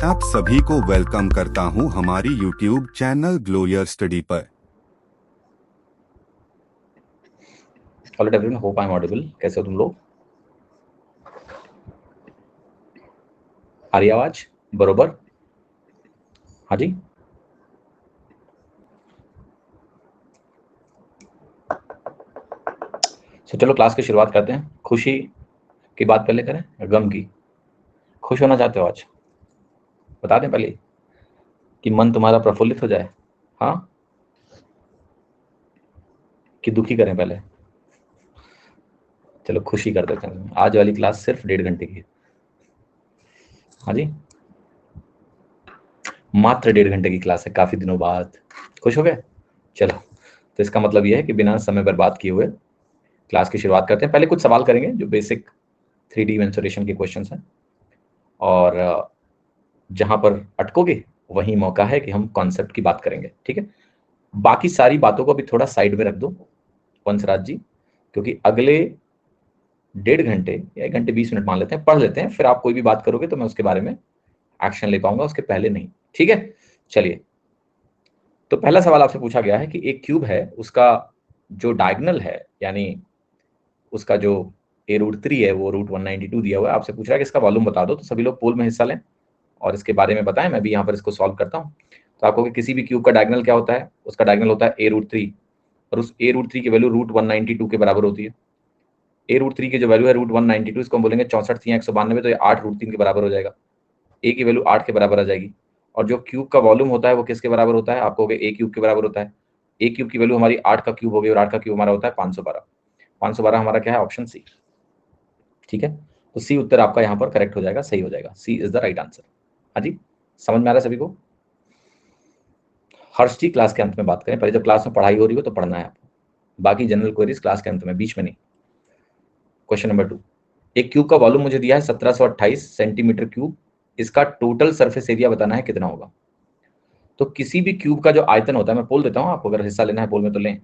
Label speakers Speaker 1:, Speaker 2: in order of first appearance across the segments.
Speaker 1: आप सभी को वेलकम करता हूं हमारी यूट्यूब चैनल ग्लोयर स्टडी पर।
Speaker 2: Hello everyone, hope I am audible. कैसे हो तुम लोग? आ रही आवाज बरोबर? हाँ जी। तो चलो क्लास की शुरुआत करते हैं। खुशी की बात पहले करें या गम की? खुश होना चाहते हो आज? बता दें पहले कि मन तुम्हारा प्रफुल्लित हो जाए। हाँ, कि दुखी करें पहले? चलो खुशी कर देते हैं। आज वाली क्लास सिर्फ 1.5 घंटे की है। हाँ जी, मात्र 1.5 घंटे की क्लास है, काफी दिनों बाद। खुश हो गए? चलो, तो इसका मतलब यह है कि बिना समय बर्बाद किए हुए क्लास की शुरुआत करते हैं। पहले कुछ सवाल करेंगे जो बेसिक 3D मेंसुरेशन के क्वेश्चंस हैं, और जहां पर अटकोगे वही मौका है कि हम कॉन्सेप्ट की बात करेंगे। ठीक है, बाकी सारी बातों को भी थोड़ा साइड में रख दो वंशराज जी, क्योंकि अगले 1.5 घंटे या 1 घंटे 20 मिनट मान लेते हैं, पढ़ लेते हैं, फिर आप कोई भी बात करोगे तो मैं उसके बारे में एक्शन ले पाऊंगा, उसके पहले नहीं। ठीक है, चलिए। तो पहला सवाल आपसे पूछा गया है कि एक क्यूब है, उसका जो डायगोनल है, यानी उसका जो a√3 है वो √192 दिया हुआ है। आपसे पूछ रहा है कि इसका वॉल्यूम बता दो। तो सभी लोग पोल में हिस्सा लें और इसके बारे में बताएं। मैं भी यहाँ पर इसको सॉल्व करता हूँ। तो आपको किसी भी क्यूब का डायगोनल क्या होता है? उसका डायगोनल होता है a√3, और उस a√3 की वैल्यू √192 के बराबर होती है। a√3 की जो वैल्यू है √192, इसको हम बोलेंगे 64 तो ये 8√3 के बराबर हो जाएगा। a की वैल्यू 8 के बराबर आ जाएगी। और जो क्यूब का वॉल्यूम होता है वो किसके बराबर होता है? आप कहोगे a क्यूब के बराबर होता है। a क्यूब की वैल्यू हमारी 8 का क्यूब हो गई, और 8 का क्यूब हमारा होता है 512। 512 हमारा क्या है? Option C. ठीक है, तो सी उत्तर आपका यहाँ पर करेक्ट हो जाएगा, सही हो जाएगा। सी इज द राइट आंसर। हाँ जी, समझ में आ रहा है सभी को? हर्ष जी, क्लास के अंत में बात करें। पहले जब क्लास में पढ़ाई हो रही हो तो पढ़ना है आपको, बाकी जनरल क्वेरीज क्लास के अंत में, बीच में नहीं। क्वेश्चन नंबर 2, एक क्यूब का वॉल्यूम मुझे दिया है 1728 सेंटीमीटर क्यूब। इसका टोटल सरफेस एरिया बताना है, कितना होगा? तो किसी भी क्यूब का जो आयतन होता है, मैं पोल देता हूँ आपको, अगर हिस्सा लेना है पोल में तो लें।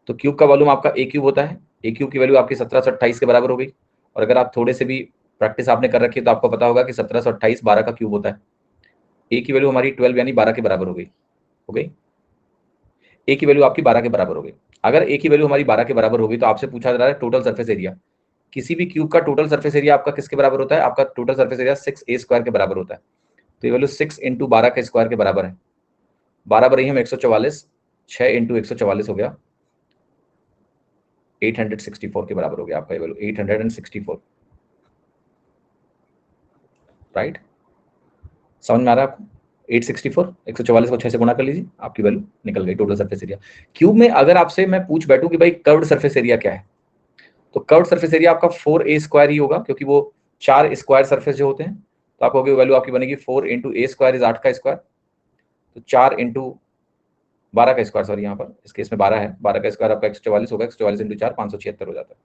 Speaker 2: तो क्यूब का वॉल्यूम आपका ए क्यूब होता है। ए क्यूब की वैल्यू आपकी 1728 के बराबर हो गई। और अगर आप थोड़े से भी प्रैक्टिस आपने कर रखी है तो आपको पता होगा कि 1728 12 का क्यूब होता है। ए की वैल्यू हमारी 12 यानी 12 के बराबर हो गई। ए की वैल्यू आपकी 12 के बराबर हो गई। अगर ए की वैल्यू हमारी 12 के बराबर हो गई तो आपसे पूछा जा रहा है टोटल सरफेस एरिया। किसी भी क्यूब का टोटल सरफेस एरिया आपका किसके बराबर होता है? आपका टोटल सरफेस एरिया 6a² के बराबर होता है। तो ये वैल्यू 6 × 12 के स्क्वायर के बराबर है। 12 बराबर हम 144, 6 × 144 हो गया 864 के बराबर हो गया आपका ये वैल्यू 864। राइट, समझ में आ रहा है आपको? 864, 144 को 6 से गुणा कर लीजिए, आपकी वैल्यू निकल गई टोटल सरफेस एरिया। क्यूब में अगर आपसे मैं पूछ बैठूं कि भाई कर्व्ड सरफेस एरिया क्या है, तो कर्व्ड सरफेस एरिया आपका 4a² ही होगा, क्योंकि वो 4 स्क्वायर सरफेस जो होते हैं। तो आपको वैल्यू आपकी बनेगी 4 × a² इज 8 का स्क्वायर, तो 4 × 12 का स्क्वायर, सॉरी यहाँ पर इस केस में 12 है, 12 का स्क्वायर आपका 144 होगा, 144 × 4 576 हो जाता है।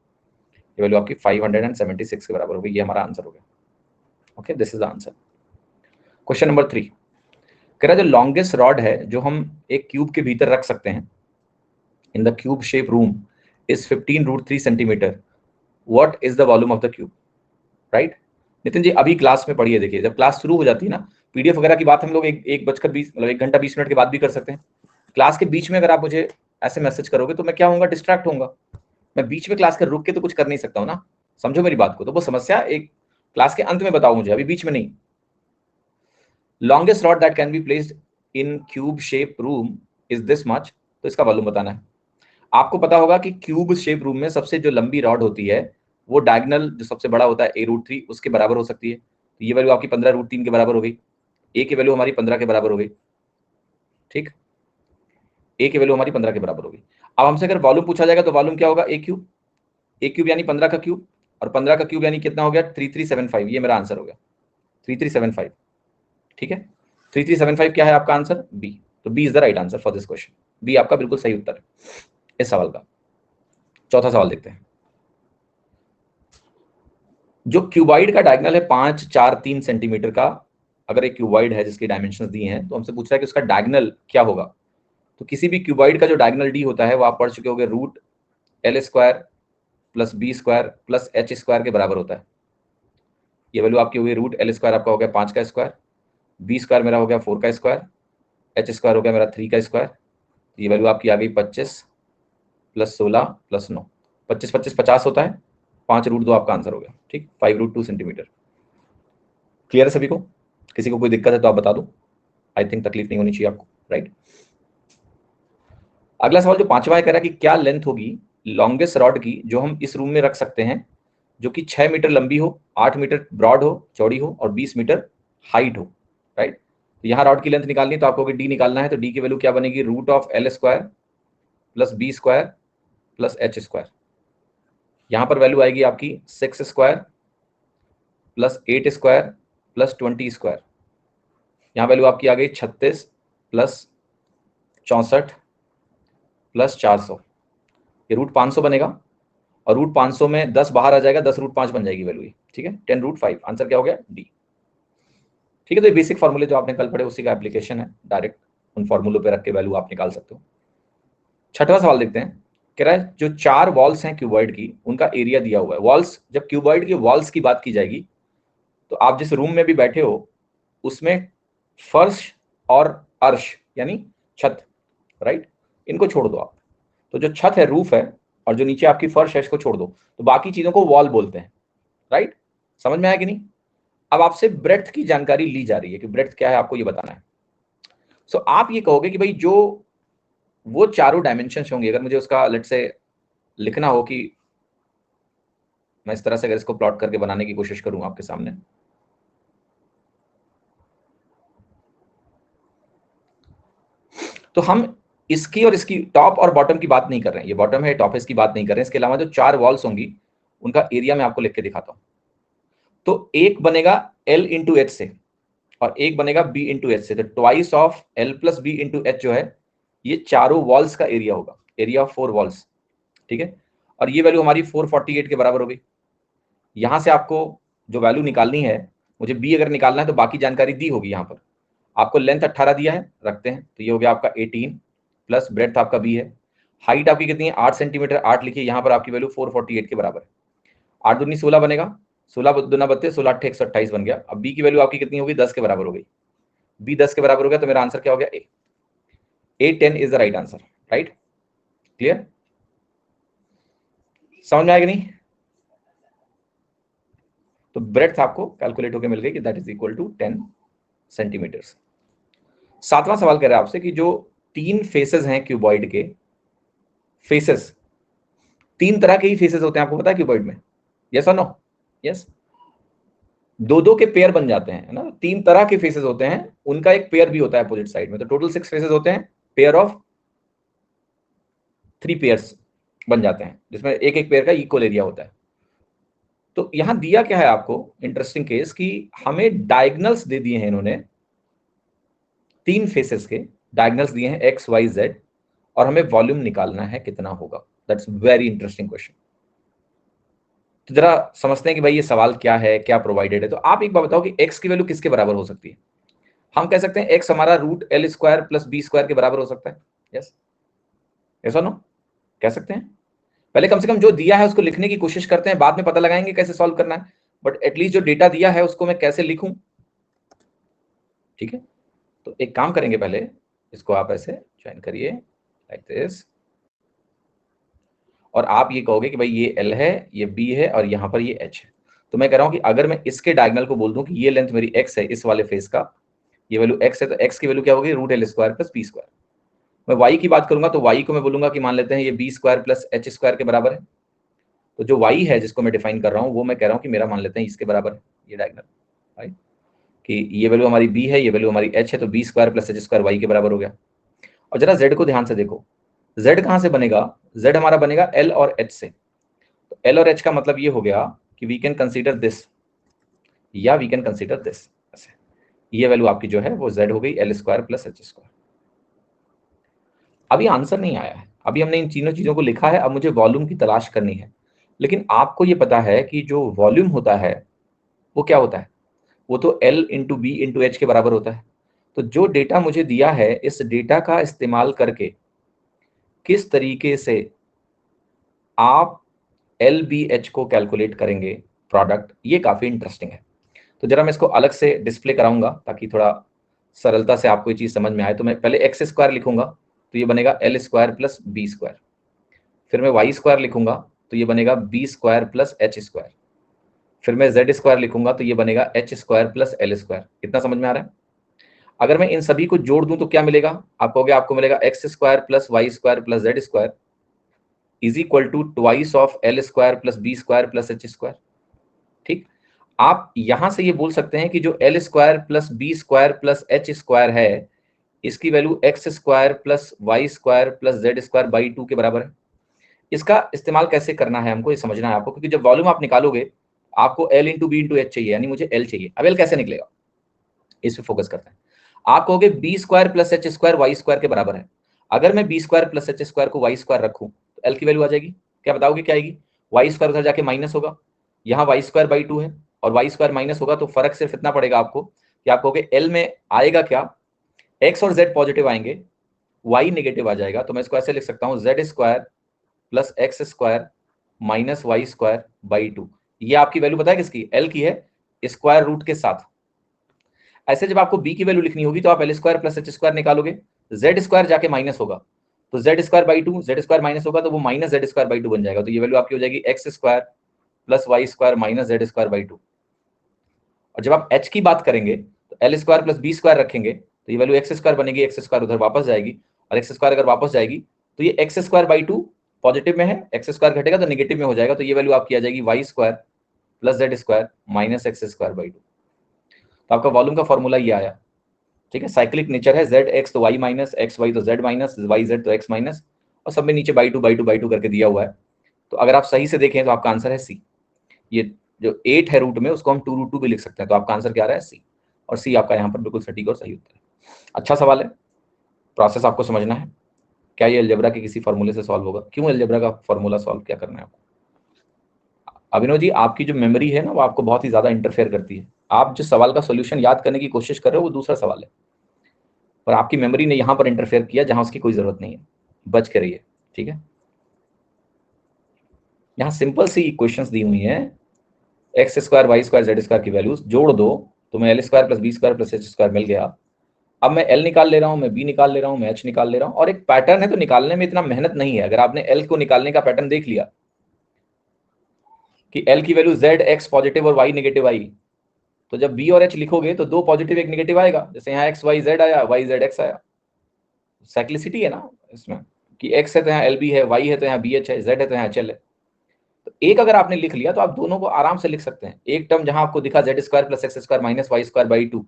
Speaker 2: ये वैल्यू आपकी 576 के बराबर होगी। ये हमारा आंसर हो गया। Okay, this is the answer. Question number 3 कह रहा है जो लॉन्गेस्ट रॉड है जो हम एक क्यूब के भीतर रख सकते हैं in the cube shape room is 15√3 centimetre. What is the volume of the cube? Right, Nitin ji अभी क्लास में पढ़िए। देखिए जब क्लास शुरू हो जाती है ना, पीडीएफ वगैरह की बात हम लोग 1:20 मतलब 1 घंटा 20 मिनट के बाद भी कर सकते हैं। क्लास के बीच में अगर आप मुझे ऐसे मैसेज करोगे तो मैं क्या होऊंगा? डिस्ट्रैक्ट होऊंगा। मैं बीच में क्लास के रुक के तो कुछ कर नहीं सकता हूँ ना, समझो मेरी बात को। तो वो समस्या एक क्लास के अंत में बताओ मुझे, अभी बीच में नहीं। Longest rod that can be placed in cube shape room is this much. तो इसका वॉल्यूम बताना है। आपको पता होगा कि क्यूब शेप रूम में सबसे जो लंबी रॉड होती है वो डायगोनल जो सबसे बड़ा होता है a√3 उसके बराबर हो सकती है। तो ये वैल्यू आपकी 15√3 के बराबर हो गई। ए की वैल्यू हमारी 15 के बराबर हो गई। ठीक, ए की वैल्यू हमारी 15 के बराबर होगी। अब हमसे अगर वॉल्यूम पूछा जाएगा तो वॉल्यूम क्या होगा? ए क्यूब। ए क्यूब यानी 15 का क्यूब, और 15 का क्यूब यानी कितना हो गया? 3375। ये मेरा आंसर हो गया 3375। ठीक है, 3375 क्या है आपका आंसर? बी। तो B is the right answer for this question. B आपका बिल्कुल सही उत्तर है इस सवाल का। चौथा सवाल देखते हैं। जो क्यूबॉइड का डायगोनल है 5 4 3 सेंटीमीटर का, अगर एक क्यूबॉइड है जिसकी डायमेंशंस दी हैं, तो हमसे पूछ रहा है कि उसका डायगोनल क्या होगा। तो किसी भी क्यूबॉइड का जो डायगोनल डी होता है वो आप पढ़ चुके होंगे, √L² + b² + h² के बराबर होता है। ये वैल्यू आपकी हुई √L² आपका हो गया 5 का स्क्वायर, बी स्क्वायर मेरा हो गया 4 का स्क्वायर, एच स्क्वायर हो गया मेरा 3 का स्क्वायर। ये वैल्यू आपकी आ गई 25 प्लस 16 प्लस 9, 25 25 50 होता है, 5√2 आपका आंसर हो गया। ठीक, 5√2 सेंटीमीटर। क्लियर है सभी को? किसी को कोई दिक्कत है तो आप बता दो, आई थिंक तकलीफ नहीं होनी चाहिए आपको, राइट। अगला सवाल जो पांचवा है, कह रहा है कि क्या लेंथ होगी लॉन्गेस्ट रॉड की जो हम इस रूम में रख सकते हैं, जो कि 6 मीटर लंबी हो, 8 मीटर ब्रॉड हो, चौड़ी हो और 20 मीटर हाइट हो, राइट। तो यहाँ रॉड की लेंथ निकालनी है तो आपको डी निकालना है, तो डी की वैल्यू क्या बनेगी, root of L square plus B square plus H square. यहाँ पर वैल्यू आएगी आपकी 6 square plus 8 square plus 20 square. यहाँ वैल्यू आपकी आ गई 36 प्लस 64 प्लस 400, ये रूट 500 बनेगा, और रूट 500 में 10 बाहर आ जाएगा, 10√5 बन जाएगी वैल्यू, ठीक है, 10√5। आंसर क्या हो गया, डी। ठीक है, तो ये बेसिक फॉर्मूले जो आपने कल पढ़े उसी का एप्लीकेशन है, डायरेक्ट उन फॉर्मूलों पे रख के वैल्यू आप निकाल सकते हो। छठवां सवाल देखते हैं, कह रहा है जो 4 वॉल्स हैं क्यूबॉइड की, उनका एरिया दिया हुआ है। वॉल्स, जब क्यूबॉइड की वॉल्स की बात की जाएगी तो आप जिस रूम में भी बैठे हो उसमें फर्श और अर्श यानी छत, राइट, इनको छोड़ दो आप। तो जो छत है, रूफ है, और जो नीचे आपकी फर्श है, इसको छोड़ दो, तो बाकी चीजों को वॉल बोलते हैं, राइट। समझ में आया कि नहीं? अब आपसे ब्रेड्थ की जानकारी ली जा रही है कि ब्रेड्थ क्या है, आपको ये बताना है। सो आप ये कहोगे कि भाई जो वो चारों डायमेंशंस होंगे, अगर मुझे उसका लेट से लिखना हो कि मैं इस तरह से अगर इसको प्लॉट करके बनाने की कोशिश करूं आपके सामने, तो हम इसकी और इसकी टॉप और बॉटम की बात नहीं कर रहे हैं, ये बॉटम है, टॉप है, इसकी बात नहीं कर रहे हैं। इसके अलावा जो 4 वॉल्स होंगी उनका एरिया मैं आपको लिख के दिखाता हूं। तो एक बनेगा L इंटू एच से और एक बनेगा B इंटू एच से, तो twice of L plus B into H जो है, ये चारों वॉल्स का एरिया होगा, एरिया ऑफ 4 वॉल्स, ठीक है। और ये वैल्यू हमारी 448 के बराबर हो गई। यहां से आपको जो वैल्यू निकालनी है, मुझे बी अगर निकालना है तो बाकी जानकारी दी होगी। यहाँ पर आपको लेंथ 18 दिया है, रखते हैं, तो ये हो गया आपका 18 प्लस ब्रेड्थ आपका बी है। हाइट आपकी कितनी है, 8 सेंटीमीटर, 8 लिखिए, यहाँ पर आपकी वैल्यू 448 के बराबर है। 8 दूनी 16 बनेगा, 16 दूना 32, 16 8 128 बन गया। अब बी की वैल्यू आपकी कितनी होगी, 10 के बराबर हो गई। बी 10 के बराबर हो गया, तो मेरा आंसर क्या हो गया, ए 10 is the right answer, right. Clear? समझ में आएगा नहीं? तो ब्रेड्थ आपको कैलकुलेट होकर मिल गई कि that is equal to 10 centimetre. सातवां सवाल कह रहा है आपसे कि जो 3 फेसेस हैं क्यूबॉइड के, फेसेस 3 तरह के ही फेसेस होते हैं, आपको पता है क्यूबॉइड में, यस और नो? यस, दो दो के पेयर बन जाते हैं, है ना। 3 तरह के फेसेस होते हैं, उनका एक पेयर भी होता है अपोजिट साइड में, तो टोटल 6 फेसेस होते हैं, पेयर ऑफ 3 पेयर्स बन जाते हैं, जिसमें एक एक पेयर का इक्वल एरिया होता है। तो यहां दिया क्या है आपको, इंटरेस्टिंग केस, कि हमें डायगनल्स दे दिए हैं इन्होंने, 3 फेसेस के डायगनल्स दिए हैं एक्स वाई जेड, और हमें वॉल्यूम निकालना है कितना होगा। That's very interesting question. तो जरा समझते हैं कि भाई ये सवाल क्या है, क्या प्रोवाइडेड है। तो आप एक बात बताओ कि x की वैल्यू किसके बराबर हो सकती है? हम कह सकते हैं x हमारा root L square plus B square के बराबर हो सकता है, यस, यस और नो, कह सकते हैं। पहले कम से कम जो दिया है उसको लिखने की कोशिश करते हैं, बाद में पता लगाएंगे कैसे सॉल्व करना है, बट एटलीस्ट जो डेटा दिया है उसको मैं कैसे लिखूं, ठीक है। तो एक काम करेंगे, पहले इसको आप ऐसे ज्वाइन करिए लाइक दिस, और आप ये कहोगे कि भाई ये L है, ये B है और यहाँ पर ये H है। तो मैं कह रहा हूँ कि अगर मैं इसके डायगोनल को बोल दूं कि ये लेंथ मेरी x है, इस वाले फेस का ये वैल्यू x है, तो x की वैल्यू क्या होगी, root L square plus B square. मैं y की बात करूंगा तो y को मैं बोलूंगा कि मान लेते हैं ये B square plus H square के बराबर है। तो जो y है जिसको मैं डिफाइन कर रहा हूँ, वो मैं कह रहा हूँ कि मेरा मान लेते हैं इसके बराबर है, ये डायगोनल, राइट, कि ये वैल्यू हमारी b है, ये वैल्यू हमारी h है, तो B square plus H square y के बराबर हो गया। और जरा z को ध्यान से देखो, z कहाँ से बनेगा, z हमारा बनेगा l और h से। तो L और H का मतलब ये हो गया कि वी कैन कंसीडर दिस या वी कैन कंसीडर दिस, ऐसे। ये वैल्यू आपकी जो है वो Z हो गई, L square plus H square. अभी आंसर नहीं आया है, अभी हमने इन तीनों चीजों को लिखा है, अब मुझे वॉल्यूम की तलाश करनी है। लेकिन आपको ये पता है कि जो वॉल्यूम होता है वो क्या होता है, वो तो L into B into H के बराबर होता है। तो जो डेटा मुझे दिया है, इस डेटा का इस्तेमाल करके किस तरीके से आप LBH को कैलकुलेट करेंगे प्रोडक्ट, ये काफी इंटरेस्टिंग है। तो जरा मैं इसको अलग से डिस्प्ले कराऊंगा ताकि थोड़ा सरलता से आपको ये चीज समझ में आए। तो मैं पहले एक्स स्क्वायर लिखूंगा तो ये बनेगा L square plus B square. फिर मैं वाई स्क्वायर लिखूंगा तो ये बनेगा B square plus H square. फिर मैं जेड स्क्वायर लिखूंगा तो ये बनेगा H square plus L square. कितना समझ में आ रहा है? अगर मैं इन सभी को जोड़ दूं तो क्या मिलेगा? आप कहोगे आपको मिलेगा X square plus Y square plus Z square is equal to twice of L square plus B square plus H square. ठीक, आप यहां से ये बोल सकते हैं कि जो L square plus B square plus H square है इसकी value X square plus Y square plus Z square by 2 के बराबर है। इसका इस्तेमाल कैसे करना है हमको ये समझना है आपको, क्योंकि जब वॉल्यूम आप निकालोगे आपको L into B into H चाहिए, यानी मुझे एल चाहिए। अब एल कैसे निकलेगा इस पे फोकस करते हैं। आप कहोगे B square plus H square Y square के बराबर है। अगर मैं B square plus H square को वाई स्क्वायर रखूं तो एल की वैल्यू आ जाएगी। क्या बताओगे क्या आएगी? वाई स्क्वायर उधर जाके माइनस होगा, यहाँ वाई स्क्वायर बाई 2 है और वाई स्क्वायर माइनस होगा, तो फर्क सिर्फ इतना पड़ेगा आपको कि आप कहोगे एल में आएगा क्या, एक्स और जेड पॉजिटिव आएंगे, वाई नेगेटिव आ जाएगा। तो मैं इसको ऐसे लिख सकता हूँ Z square plus X square minus Y square by 2। ये आपकी वैल्यू पता है किसकी? एल की है, स्क्वायर रूट के साथ। ऐसे जब आपको बी की वैल्यू लिखनी होगी तो आप L square plus H square निकालोगे, जेड स्क्वायर जाके माइनस होगा तो Z square by 2, Z square minus होगा तो वो माइनस जेड स्क्वायर बाई 2 बन जाएगा। तो ये वैल्यू आपकी हो जाएगी X square plus Y square minus Z square by 2। और जब आप एच की बात करेंगे तो L square plus B square रखेंगे तो ये वैल्यू एक्स स्क्वायर बनेगी, एक्स स्क्वायर उधर वापस जाएगी और एक्स स्क्वायर अगर वापस जाएगी तो ये एक्स स्क्वायर बाई 2 पॉजिटिव में है, एक्स स्क्वायर घटेगा तो नेगेटिव में हो जाएगा। तो ये वैल्यू आपकी आ जाएगी Y square plus Z square minus X square by 2। तो आपका वॉल्यूम का फॉर्मूला ये आया। ठीक है, साइक्लिक नेचर है, जेड एक्स तो वाई माइनस, एक्स वाई तो जेड माइनस, वाई जेड तो एक्स माइनस, और सब में नीचे by two by two by two करके दिया हुआ है। तो अगर आप सही से देखें तो आपका आंसर है सी। ये जो 8 है रूट में उसको हम 2√2 भी लिख सकते हैं। तो आपका आंसर क्या आ रहा है? सी। और सी आपका यहाँ पर बिल्कुल सटीक और सही उत्तर है। अच्छा सवाल है, प्रोसेस आपको समझना है। क्या ये अलजेब्रा के किसी फॉर्मूले से सॉल्व होगा? क्यों अलजेब्रा का फॉर्मूला सॉल्व क्या करना है आपको? अभिनव जी, आपकी जो मेमोरी है ना वो आपको बहुत ही ज्यादा इंटरफेयर करती है। आप जिस सवाल का सोल्यूशन याद करने की कोशिश कर रहे हो वो दूसरा सवाल है, पर आपकी मेमोरी ने यहां पर इंटरफेयर किया जहां उसकी कोई जरूरत नहीं है। बच के रहिए, ठीक है। यहाँ सिंपल सी इक्वेशंस दी हुई हैं, x square Y square z square की वैल्यूज जोड़ दो तो मैं l square plus B square plus H square मिल गया। अब मैं एल निकाल ले रहा हूँ, मैं बी निकाल ले रहा हूँ, मैं एच निकाल ले रहा हूँ, और एक पैटर्न है तो निकालने में इतना मेहनत नहीं है। अगर आपने एल को निकालने का पैटर्न देख लिया कि एल की वैल्यू जेड एक्स पॉजिटिव और वाई नेगेटिव आई, तो जब बी और एच लिखोगे तो 2 पॉजिटिव 1 नेगेटिव आएगा। जैसे यहाँ एक्स वाई जेड आया, वाई जेड एक्स आया। साइक्लिसिटी है ना इसमें कि एक्स है तो यहाँ एल बी है, वाई है तो यहाँ बी एच है, जेड है तो यहाँ एच एल है। तो एक अगर आपने लिख लिया तो आप दोनों को आराम से लिख सकते हैं। एक टर्म जहां आपको दिखा Z square plus X square minus Y square by 2,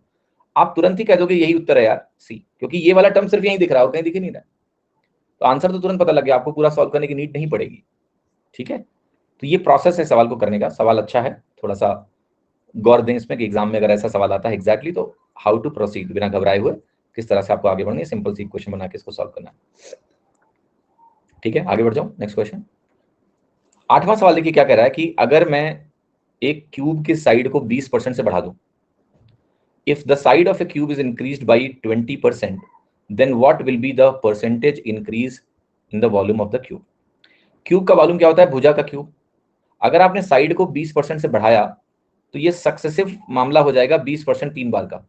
Speaker 2: आप तुरंत ही कह दोगे यही उत्तर है यार, सी, क्योंकि ये वाला टर्म सिर्फ यही दिख रहा है और कहीं दिख ही नहीं रहा। तो आंसर तो तुरंत पता लग गया, आपको पूरा सॉल्व करने की नीड नहीं पड़ेगी। ठीक है, तो ये प्रोसेस है सवाल को करने का। सवाल अच्छा है, थोड़ा सा गौर दें इसमें कि एग्जाम में अगर ऐसा सवाल आता है एग्जैक्टली तो हाउ टू प्रोसीड, बिना घबराए हुए किस तरह से आपको आगे बढ़ना है, सिंपल सी इक्वेशन बना के इसको सॉल्व करना है। ठीक है, आगे बढ़ जाऊं, नेक्स्ट क्वेश्चन। 8वां सवाल देखिए क्या कह रहा है कि अगर मैं एक क्यूब की साइड को 20% से बढ़ा दूं, if the side of a cube is increased by 20%, then what will be the percentage increase in the volume of the cube? Cube का वॉल्यूम क्या होता है? भुजा का क्यूब। अगर आपने साइड को 20% से बढ़ाया तो ये सक्सेसिव मामला हो जाएगा 20% 3 बार का।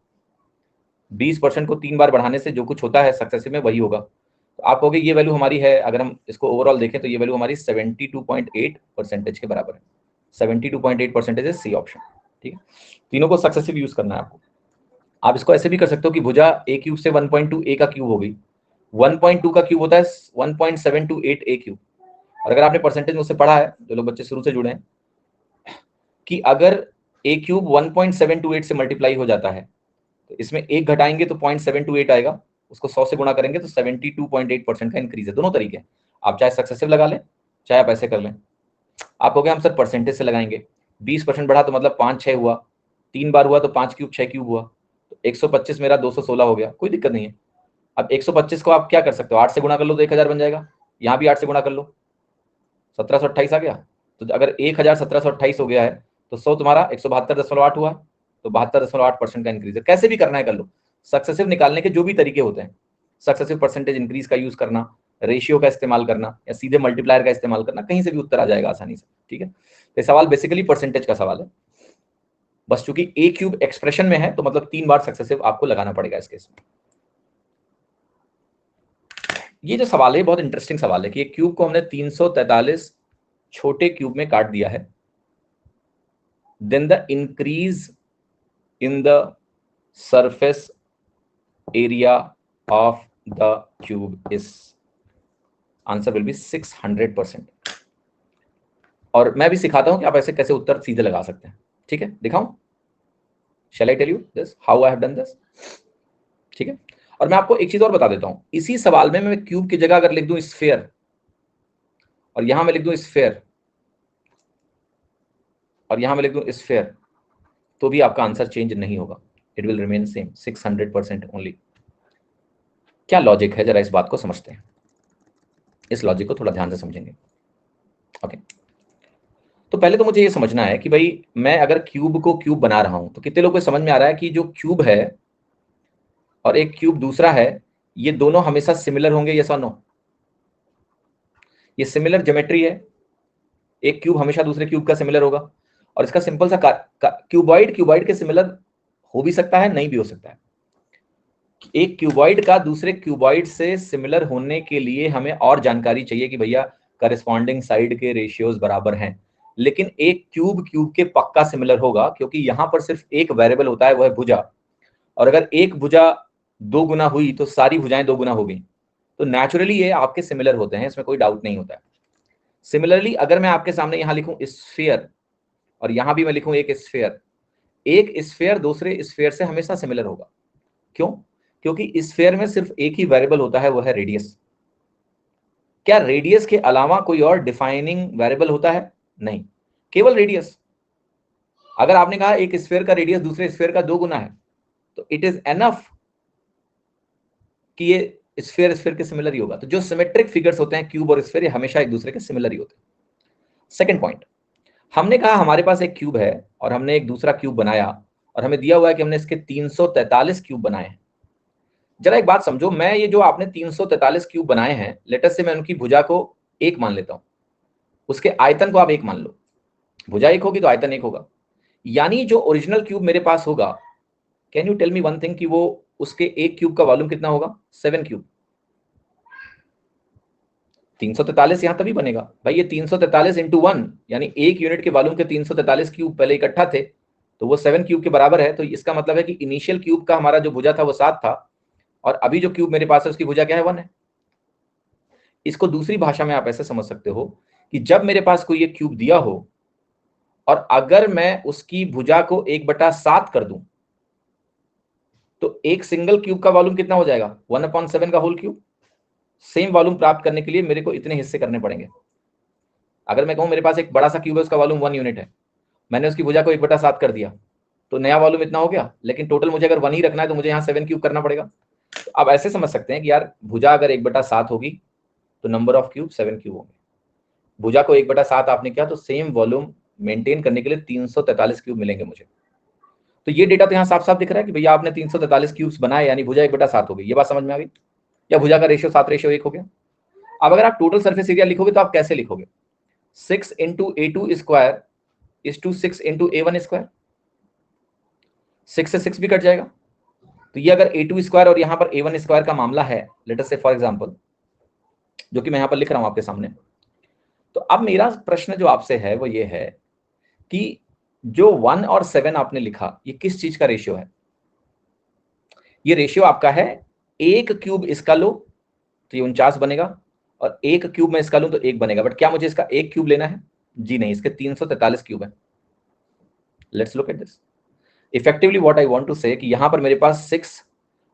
Speaker 2: 20% को 3 बार बढ़ाने से जो कुछ होता है सक्सेसिव में वही होगा। तो आप कहोगे ये वैल्यू हमारी है, अगर हम इसको ओवरऑल देखें तो ये वैल्यू हमारी 72.8% के बराबर है। 72.8% है सी ऑप्शन। ठीक है, तीनों को सक्सेसिव यूज करना है आपको। आप इसको ऐसे भी कर सकते हो कि भुजा ए क्यूब से 1.2 ए का क्यूब हो गई, 1.2 का क्यूब होता है 1.728 ए क्यूब। और अगर आपने परसेंटेज मुझसे पढ़ा है, जो लोग बच्चे शुरू से जुड़े हैं, कि अगर ए क्यूब 1.728 से मल्टीप्लाई हो जाता है तो इसमें एक घटाएंगे तो 0.728 आएगा, उसको 100 से गुणा करेंगे तो 72.8% का इंक्रीज है। दोनों तरीके, आप चाहे सक्सेसिव लगा लें चाहे आप ऐसे कर लें। आप कहोगे हम सर परसेंटेज से लगाएंगे, 20% बढ़ा तो मतलब 5 6 हुआ, 3 बार हुआ तो 5 क्यूब 6 क्यूब हुआ, तो 125 मेरा 216 हो गया, कोई दिक्कत नहीं है। अब 125 को आप क्या कर सकते हो, 8 से गुणा कर लो तो 1000 बन जाएगा, यहाँ भी 8 से गुणा कर लो 1728 आ गया। तो अगर 1728 हो गया है तो 100 तुम्हारा 172.8 हुआ, तो 72.8% का इंक्रीज है। कैसे भी करना है कर लो, सक्सेसिव निकालने के जो भी तरीके होते हैं, सक्सेसिव परसेंटेज इंक्रीज का यूज करना, रेशियो का इस्तेमाल करना या सीधे मल्टीप्लायर का इस्तेमाल करना, कहीं से भी उत्तर आ जाएगा आसानी से। ठीक है, तो सवाल बेसिकली परसेंटेज का सवाल है। बस चूंकि ए क्यूब एक्सप्रेशन में है तो मतलब 3 बार सक्सेसिव आपको लगाना पड़ेगा इस केस में। ये जो सवाल है बहुत इंटरेस्टिंग सवाल है कि एक क्यूब को हमने 343 छोटे क्यूब में काट दिया है, then the increase in the surface area of the cube is, answer will be 600%। और मैं भी सिखाता हूं कि आप ऐसे कैसे उत्तर सीधे लगा सकते हैं। ठीक है, दिखाऊं? Shall I tell you this how I have done this? ठीक है, और मैं आपको एक चीज और बता देता हूं, इसी सवाल में मैं क्यूब की जगह अगर लिख दूं स्फीयर और यहां मैं लिख दूं स्फीयर और यहां मैं लिख दूं स्फीयर, तो भी आपका आंसर चेंज नहीं होगा, it will remain same 600% only. क्या लॉजिक है, जरा इस बात को समझते हैं, इस लॉजिक को थोड़ा ध्यान से समझेंगे। ओके, तो पहले तो मुझे ये समझना है कि भाई मैं अगर क्यूब को क्यूब बना रहा हूं तो कितने लोगों को समझ में आ रहा है कि जो क्यूब है और एक क्यूब दूसरा है, ये दोनों हमेशा सिमिलर होंगे, यस और नो? ये सिमिलर ज्योमेट्री है, एक क्यूब हमेशा दूसरे क्यूब का सिमिलर होगा, और इसका सिंपल सा क्यूबॉइड क्यूबॉइड के सिमिलर हो भी सकता है, नहीं भी हो सकता है। एक क्यूबॉइड का दूसरे क्यूबॉइड से सिमिलर होने के लिए हमें और जानकारी चाहिए कि भैया करस्पॉन्डिंग साइड के रेशियोज बराबर हैं, लेकिन एक क्यूब क्यूब के पक्का सिमिलर होगा क्योंकि यहां पर सिर्फ एक वेरिएबल होता है, वो है भुजा, और अगर एक भुजा 2 गुना हुई तो सारी भुजाएं 2 गुना हो गई, तो नेचुरली ये आपके सिमिलर होते हैं, इसमें कोई डाउट नहीं होता है। सिमिलरली अगर मैं आपके सामने यहां लिखूं स्फीयर और यहां भी मैं लिखूं एक स्फीयर दूसरे स्फीयर से हमेशा सिमिलर होगा। क्यों? क्योंकि स्फीयर में सिर्फ एक ही वेरिएबल होता है, वो है रेडियस। क्या रेडियस के अलावा कोई और डिफाइनिंग वेरिएबल होता है? नहीं, केवल रेडियस। अगर आपने कहा एक स्फीयर का रेडियस दूसरे स्फीयर का 2 गुना है तो इट इज एनफ कि ये स्फीयर स्फीयर के सिमिलर ही होगा। तो जो सिमेट्रिक फिगर्स होते हैं क्यूब और स्फीयर, ये हमेशा एक दूसरे के सिमिलर ही होते हैं। सेकंड पॉइंट, हमने कहा हमारे पास एक क्यूब है और हमने एक दूसरा क्यूब बनाया और हमें दिया हुआ है कि हमने इसके 343 क्यूब बनाए हैं। जरा एक बात समझो, मैं ये जो आपने 343 क्यूब बनाए हैं, लेटर से मैं उनकी भुजा को 1 मान लेता हूं, उसके आयतन को आप 1 मान लो, भुजा 1 होगी तो आयतन 1 होगा, यानी जो ओरिजिनल क्यूब मेरे पास होगा, can you tell me one thing कि वो उसके एक क्यूब का वॉल्यूम कितना होगा? 7 क्यूब। 343 यहां तभी बनेगा भाई, ये 343 इंटू 1 यानी एक यूनिट के वॉल्यूम के 343 क्यूब पहले इकट्ठा थे, तो वो 7 क्यूब के बराबर है। तो इसका मतलब है कि इनिशियल क्यूब का हमारा जो भुजा था वो 7 था, और अभी जो क्यूब मेरे पास है उसकी भुजा क्या है? 1 है। इसको दूसरी भाषा में आप ऐसे समझ सकते हो कि जब मेरे पास कोई एक क्यूब दिया हो और अगर मैं उसकी भुजा को 1/7 कर दूं, तो एक सिंगल क्यूब का वॉल्यूम कितना हो जाएगा? 1/7 का होल क्यूब। सेम वॉल्यूम प्राप्त करने के लिए मेरे को इतने हिस्से करने पड़ेंगे। अगर मैं कहूं मेरे पास एक बड़ा सा क्यूब है, उसका वॉल्यूम 1 यूनिट है, मैंने उसकी भुजा को 1/7 कर दिया, तो नया वॉल्यूम इतना हो गया, लेकिन टोटल मुझे अगर 1 ही रखना है तो मुझे यहाँ 7 क्यूब करना पड़ेगा। तो आप ऐसे समझ सकते हैं कि यार भुजा अगर 1/7 होगी तो नंबर ऑफ क्यूब 7 क्यूब होंगे। भुजा को 1/7 आपने किया तो सेम वॉल्यूम मेंटेन करने के लिए 343 क्यूब मिलेंगे मुझे। तो ये डेटा तो यहाँ साफ साफ दिख रहा है कि भैया आपने 343 क्यूब्स बनाए, यानी भुजा 1/7 हो गई। ये बात समझ में आ गई? या भुजा का रेशियो 7:1 हो गया। अब अगर आप टोटल सरफेस एरिया लिखोगे तो आप कैसे लिखोगे? 6 into A2 square is to 6 into A1 square. 6 से 6 भी कट जाएगा, तो ये अगर A2 स्क्वायर और यहाँ पर A1 स्क्वायर का मामला है, लेट अस से फॉर एग्जांपल, जो कि मैं यहाँ पर लिख रहा हूँ आपके सामने, तो अब मेरा प्रश्न जो आपसे है वो ये है कि जो 1 और 7 आपने लिखा, ये किस चीज का रेशियो है? ये रेशियो आपका है, एक क्यूब इसका लो तो ये 49 बनेगा, और एक क्यूब में इसका लूं तो 1 बनेगा। बट क्या मुझे इसका एक क्यूब लेना है? जी नहीं, इसके 343 क्यूब है। Let's look at this. Effectively what I want to say कि यहां पर मेरे पास 6,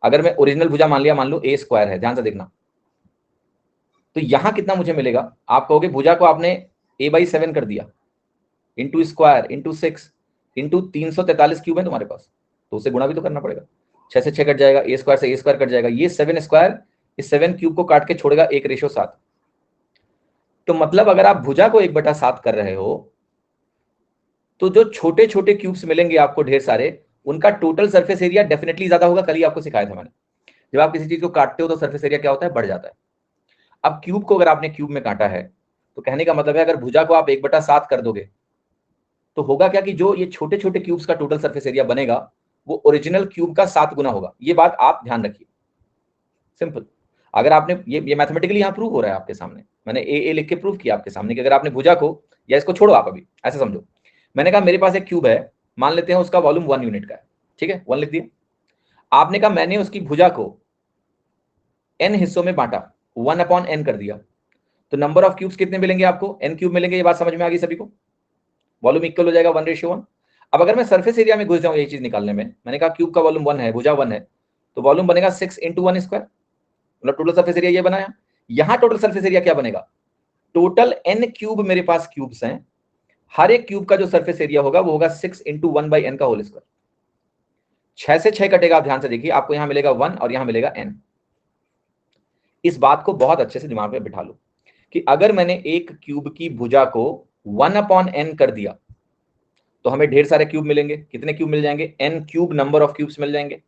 Speaker 2: अगर मैं ओरिजिनल भुजा मान लिया, मान लो A स्क्वायर है, ध्यान से देखना, तो यहां कितना मुझे मिलेगा? आप कहोगे भुजा को आपने A/7 कर दिया, into square into 6 into 343 cube है तुम्हारे पास, तो उसे गुणा भी तो करना पड़ेगा। 6 से 6 कट जाएगा, A स्क्वायर से A स्क्वायर कट जाएगा, ये 7 स्क्वायर इस 7 क्यूब को काट के छोड़ेगा 1:7। तो मतलब अगर आप भुजा को 1/7 कर रहे हो तो जो छोटे छोटे क्यूब्स मिलेंगे आपको ढेर सारे, उनका टोटल सरफेस एरिया डेफिनेटली ज्यादा होगा। कल ही आपको सिखाया था मैंने, जब आप किसी चीज को काटते हो तो सरफेस एरिया क्या होता है? बढ़ जाता है। अब क्यूब को अगर आपने क्यूब में काटा है तो कहने का मतलब है अगर भुजा को आप 1/7 कर दोगे तो होगा क्या कि जो ये छोटे छोटे क्यूब्स का टोटल सरफेस एरिया बनेगा वो ओरिजिनल क्यूब का 7 गुना होगा। ये बात आप ध्यान रखिए, सिंपल। अगर आपने ये मैथमेटिकली यहाँ प्रूव हो रहा है आपके सामने, मैंने ए लिख के प्रूव किया आपके सामने कि अगर आपने भुजा को, या इसको छोड़ो आप अभी ऐसे समझो, मैंने कहा मेरे पास एक क्यूब है, मान लेते हैं उसका वॉल्यूम 1 यूनिट का है, ठीक है, 1 लिख दिया। आपने कहा मैंने उसकी भुजा को n हिस्सों में बांटा, 1/n कर दिया, तो नंबर ऑफ क्यूब्स कितने मिलेंगे आपको? n क्यूब मिलेंगे। ये बात समझ में आ गई सभी को? वॉल्यूम इक्वल हो जाएगा 1:1। अब अगर मैं सरफेस एरिया में घुस जाऊं यही चीज निकालने में, मैंने कहा क्यूब का वॉल्यूम 1 है, भुजा 1 है, तो वॉल्यूम बनेगा 6 × 1 स्क्वायर, मतलब टोटल सरफेस एरिया ये बनाया। यहां टोटल सरफेस एरिया क्या बनेगा? टोटल n क्यूब मेरे पास क्यूब्स हैं, हर एक क्यूब का जो सरफेस एरिया होगा वो होगा 6 × 1/n का होल स्क्वायर। 6 से 6 कटेगा, आप ध्यान से देखिए, आपको यहां मिलेगा 1 और यहां मिलेगा n। इस बात को बहुत अच्छे से दिमाग में बिठा लो कि अगर मैंने एक क्यूब की भुजा को 1/n कर दिया तो हमें ढेर सारे क्यूब मिलेंगे। कितने क्यूब मिल जाएंगे? n cube number of cubes मिल जाएंगे।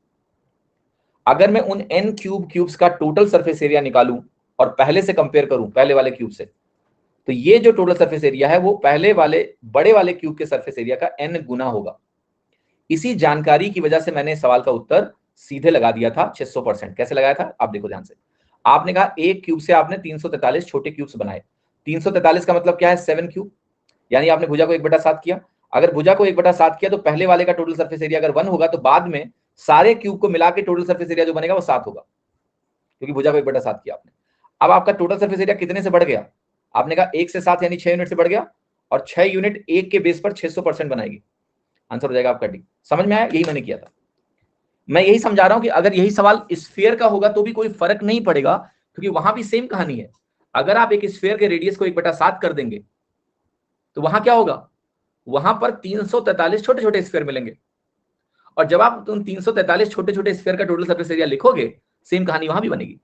Speaker 2: अगर मैं उन n क्यूब्स का टोटल सरफेस एरिया निकालूं और पहले से कंपेयर करूं पहले वाले क्यूब से, तो ये जो टोटल सरफेस एरिया है वो पहले वाले बड़े वाले क्यूब के सरफेस एरिया का n गुना होगा। इसी जानकारी की वजह से मैंने सवाल का उत्तर सीधे लगा दिया था 600%। कैसे लगाया था आप देखो ध्यान से। आपने कहा एक क्यूब से आपने 343 छोटे क्यूब्स बनाए। 343 का मतलब क्या है? 7 क्यूब, यानी आपने भुजा को 1/7 किया। अगर भुजा को 1/7 किया तो पहले वाले का टोटल सरफेस एरिया अगर 1 होगा तो बाद में सारे क्यूब को मिला के टोटल सरफेस एरिया जो बनेगा वो 7 होगा, क्योंकि भुजा को 1/7 किया आपने। अब आपका टोटल सरफेस एरिया कितने से बढ़ गया? आपने कहा 1 से 7 यानी 6 यूनिट से बढ़ गया, और 6 यूनिट 1 के बेस पर 600% बनाएगी। आंसर हो जाएगा आपका डी। समझ में आया? यही मैंने किया था। मैं यही समझा रहा हूं कि अगर यही सवाल स्फीयर का होगा तो भी कोई फर्क नहीं पड़ेगा, क्योंकि वहां भी सेम कहानी है। अगर आप एक स्फीयर के रेडियस को 1/7 कर देंगे तो वहां क्या होगा? वहां पर 343 छोटे छोटे स्फीयर मिलेंगे, और जब आप उन 343 छोटे छोटे स्फीयर का टोटल सरफेस एरिया लिखोगे, सेम कहानी वहां भी बनेगी,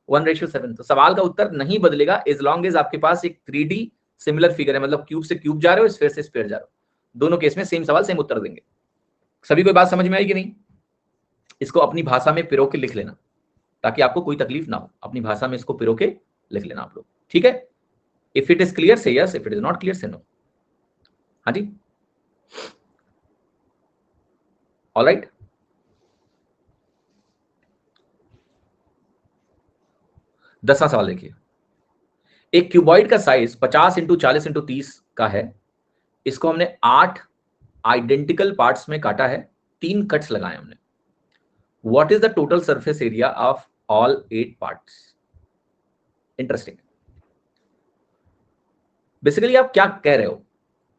Speaker 2: 1:7। तो सवाल का उत्तर नहीं बदलेगा एज लॉन्ग एज आपके पास एक 3D सिमिलर फिगर है, मतलब क्यूब से क्यूब जा रहे हो, स्फीयर से स्फीयर जा रहे हो, दोनों केस में सेम सवाल सेम उत्तर देंगे। सभी को बात समझ में आई कि नहीं? इसको अपनी भाषा में पिरो के लिख लेना ताकि आपको कोई तकलीफ ना हो। अपनी भाषा में इसको पिरो के लिख लेना आप लोग, ठीक है? इफ इट इज क्लियर से yes, if it is not clear से नो। हाँ जी, ऑलराइट। दसवां सवाल देखिए। एक क्यूबॉइड का साइज 50 × 40 × 30 का है। इसको हमने 8 आइडेंटिकल पार्ट्स में काटा है, 3 कट्स लगाए हमने। What is the total surface area of all 8 parts? Interesting. Basically आप क्या कह रहे हो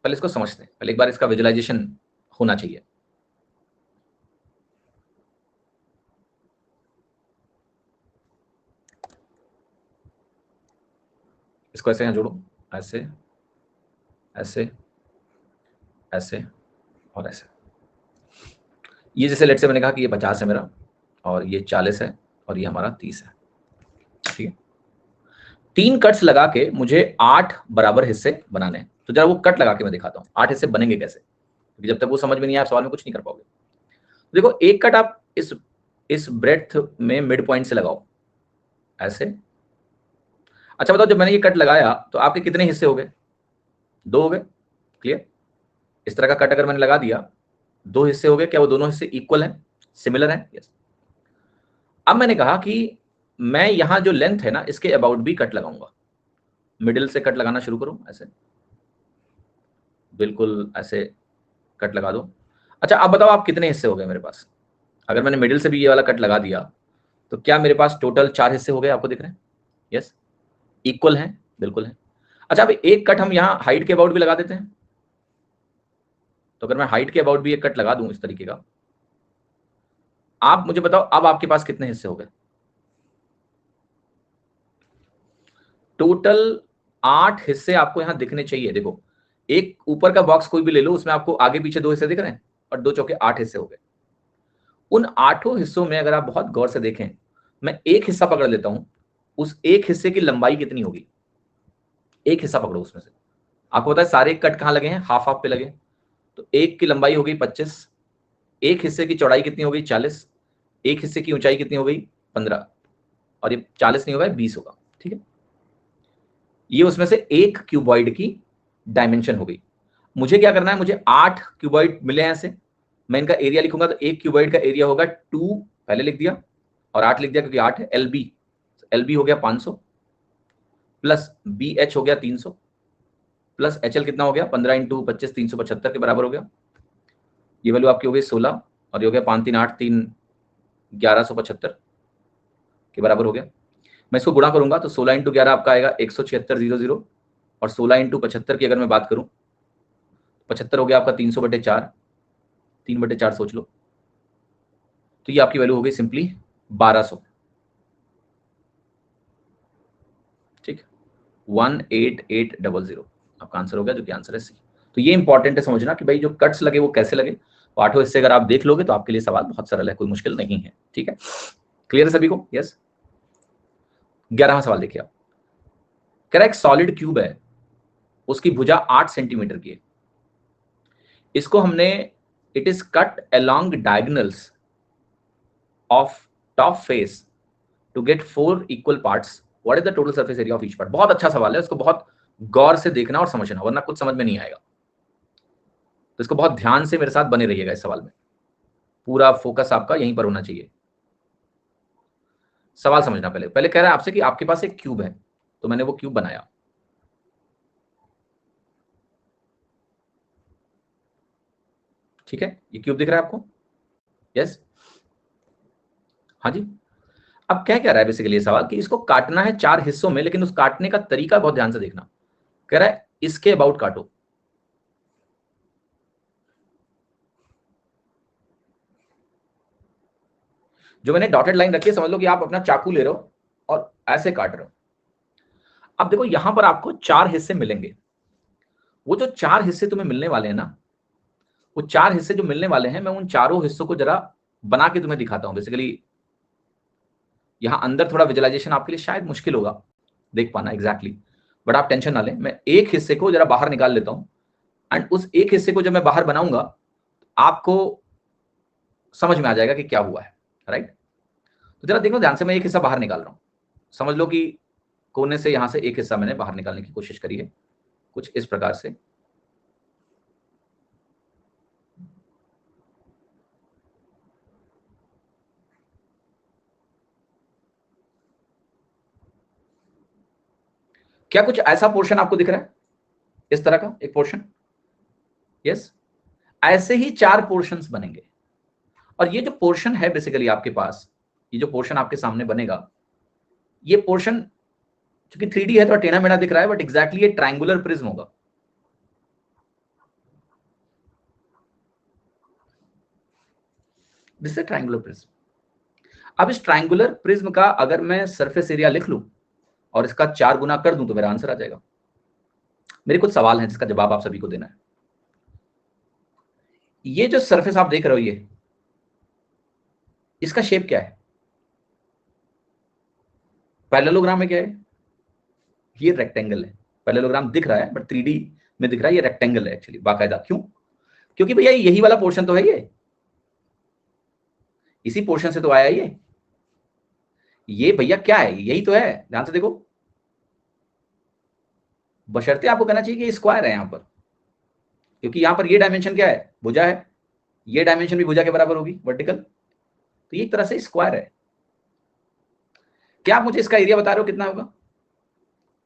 Speaker 2: पहले इसको समझते हैं, पहले एक बार इसका विजुअलाइजेशन होना चाहिए। इसको ऐसे यहां जोड़ो, ऐसे ऐसे ऐसे और ऐसे। ये जैसे लेट से मैंने कहा कि ये 50 है मेरा, और ये 40 है, और ये हमारा 30 है, ठीक है। 3 कट्स लगा के मुझे 8 बराबर हिस्से बनाने हैं। तो जरा वो कट लगा के मैं दिखाता हूँ 8 हिस्से बनेंगे कैसे, क्योंकि जब तक वो समझ में नहीं आया सवाल में कुछ नहीं कर पाओगे। देखो, एक कट आप इस ब्रेड्थ में मिड पॉइंट से लगाओ ऐसे। अच्छा बताओ, जब मैंने ये कट लगाया तो आपके कितने हिस्से हो गए? 2 हो गए। क्लियर? इस तरह का कट अगर मैंने लगा दिया, 2 हिस्से हो गए। क्या वो दोनों हिस्से इक्वल हैं, सिमिलर हैं? यस। अब मैंने कहा कि मैं यहां जो लेंथ है ना, इसके अबाउट भी कट लगाऊंगा। मिडिल से कट लगाना शुरू करो, ऐसे बिल्कुल ऐसे कट लगा दो। अच्छा अब बताओ आप कितने हिस्से हो गए मेरे पास? अगर मैंने मिडिल से भी ये वाला कट लगा दिया तो क्या मेरे पास टोटल 4 हिस्से हो गए? आपको दिख रहे हैं? यस, इक्वल हैं, बिल्कुल है। अच्छा अब एक कट हम यहाँ हाइट के अबाउट भी लगा देते हैं। तो अगर मैं हाइट के अबाउट भी एक कट लगा दूं इस तरीके का, आप मुझे बताओ अब आपके पास कितने हिस्से हो गए? टोटल 8 हिस्से आपको यहां दिखने चाहिए। देखो, एक ऊपर का बॉक्स कोई भी ले लो, उसमें आपको आगे पीछे 2 हिस्से दिख रहे हैं, और 2 चौके 8 हिस्से हो गए। उन 8 हिस्सों में अगर आप बहुत गौर से देखें, मैं एक हिस्सा पकड़ लेता हूं, उस एक हिस्से की लंबाई कितनी होगी? एक हिस्सा पकड़ो उसमें से। आपको पता है सारे कट कहां लगे हैं? हाफ हाफ पे लगे। तो एक की लंबाई हो गई 25, एक हिस्से की चौड़ाई कितनी हो गई? 40, एक हिस्से की ऊंचाई कितनी हो गई? 15, और ये 40 नहीं होगा, 20 होगा, ठीक है। ये उसमें से एक क्यूबॉइड की डायमेंशन हो गई। मुझे क्या करना है, मुझे 8 क्यूबॉइड मिले हैं ऐसे, मैं इनका एरिया लिखूंगा तो एक क्यूबॉइड का एरिया होगा 2, पहले लिख दिया और 8 लिख दिया क्योंकि 8 है। एलबी हो गया 500 प्लस बी एच हो गया 300 प्लस एच एल कितना हो गया 15 इंटू 25 375 के बराबर हो गया। ये वैल्यू आपकी हो गई 16 और ये हो गया 5 3 8 3 1175 के बराबर हो गया। मैं इसको गुणा करूंगा तो 16 इंटू 11 आपका आएगा 176,000 और 16 इंटू 75 की अगर मैं बात करूं 75 हो गया आपका 300/4, 3/4 सोच लो, तो ये आपकी वैल्यू हो गई सिंपली 1200। ठीक, 18800 आपका आंसर हो गया, जो कि आंसर है सी। तो ये इंपॉर्टेंट है समझना कि भाई जो कट्स लगे वो कैसे लगे। तो 8 हिस्से अगर आप देख लोगे तो आपके लिए सवाल बहुत सरल है, कोई मुश्किल नहीं है। ठीक है, क्लियर है सभी को? यस। 11वां सवाल देखिए आप, कह रहा है एक सॉलिड क्यूब है, उसकी भुजा 8 सेंटीमीटर की है, इसको हमने it is cut along diagonals of top face to get 4 equal parts, what is the total surface area of each part. बहुत अच्छा सवाल है, इसको बहुत गौर से देखना और समझना, वरना कुछ समझ में नहीं आएगा। तो इसको बहुत ध्यान से मेरे साथ बने रहिएगा इस सवाल में, पूरा फोकस आपका यहीं पर होना चाहिए। सवाल समझना, पहले पहले कह रहा है आपसे कि आपके पास एक क्यूब है, तो मैंने वो क्यूब बनाया। ठीक है, ये क्यूब दिख रहा है आपको? यस, हाँ जी। अब क्या कह रहा है बेसिकली ये सवाल कि इसको काटना है 4 हिस्सों में, लेकिन उस काटने का तरीका बहुत ध्यान से देखना। कह रहा है इसके अबाउट काटो, जो मैंने डॉटेड लाइन रखी है समझ लो कि आप अपना चाकू ले रहे हो और ऐसे काट रहे हो। अब देखो यहां पर आपको 4 हिस्से मिलेंगे, वो जो 4 हिस्से तुम्हें मिलने वाले हैं ना, वो 4 हिस्से जो मिलने वाले हैं, मैं उन चारों हिस्सों को जरा बना के तुम्हें दिखाता हूं। बेसिकली यहां अंदर थोड़ा विजुअलाइजेशन आपके लिए शायद मुश्किल होगा देख पाना एग्जैक्टली, बट आप टेंशन ना लें, मैं एक हिस्से को जरा बाहर निकाल लेता हूं एंड उस एक हिस्से को जब मैं बाहर बनाऊंगा आपको समझ में आ जाएगा कि क्या हुआ है। राइट, तो जरा देखो ध्यान से, मैं एक हिस्सा बाहर निकाल रहा हूं, समझ लो कि कोने से यहां से एक हिस्सा मैंने बाहर निकालने की कोशिश करी है, कुछ इस प्रकार से। क्या कुछ ऐसा पोर्शन आपको दिख रहा है, इस तरह का एक पोर्शन? यस, ऐसे ही 4 पोर्शंस बनेंगे। और ये जो पोर्शन है बेसिकली आपके पास, ये जो पोर्शन आपके सामने बनेगा, ये पोर्शन क्योंकि 3D है थोड़ा टेढ़ा मेढ़ा दिख रहा है, बट एग्जैक्टली ये ट्रायंगुलर प्रिज्म होगा। This is triangular prism. अब इस ट्रायंगुलर प्रिज्म का अगर मैं सरफेस एरिया लिख लूं और इसका 4 गुना कर दूं तो मेरा आंसर आ जाएगा। मेरे कुछ सवाल हैं जिसका जवाब आप सभी को देना है। ये जो सरफेस आप देख रहे हो, ये इसका शेप क्या है? पैरेललोग्राम में क्या है? ये रेक्टेंगल है। पैरेललोग्राम दिख रहा है बट 3D में दिख रहा है, ये रेक्टेंगल है एक्चुअली बाकायदा। क्यों? क्योंकि भैया यही वाला पोर्शन तो है, ये इसी पोर्शन से तो आया ये भैया क्या है, यही तो है। ध्यान से देखो, बशर्ते आपको कहना चाहिए कि स्क्वायर है यहां पर, क्योंकि यहां पर ये डायमेंशन क्या है, भुजा है, ये डायमेंशन भी भुजा के बराबर होगी वर्टिकल, तो ये एक तरह से स्क्वायर है। क्या आप मुझे इसका एरिया बता रहे हो कितना होगा?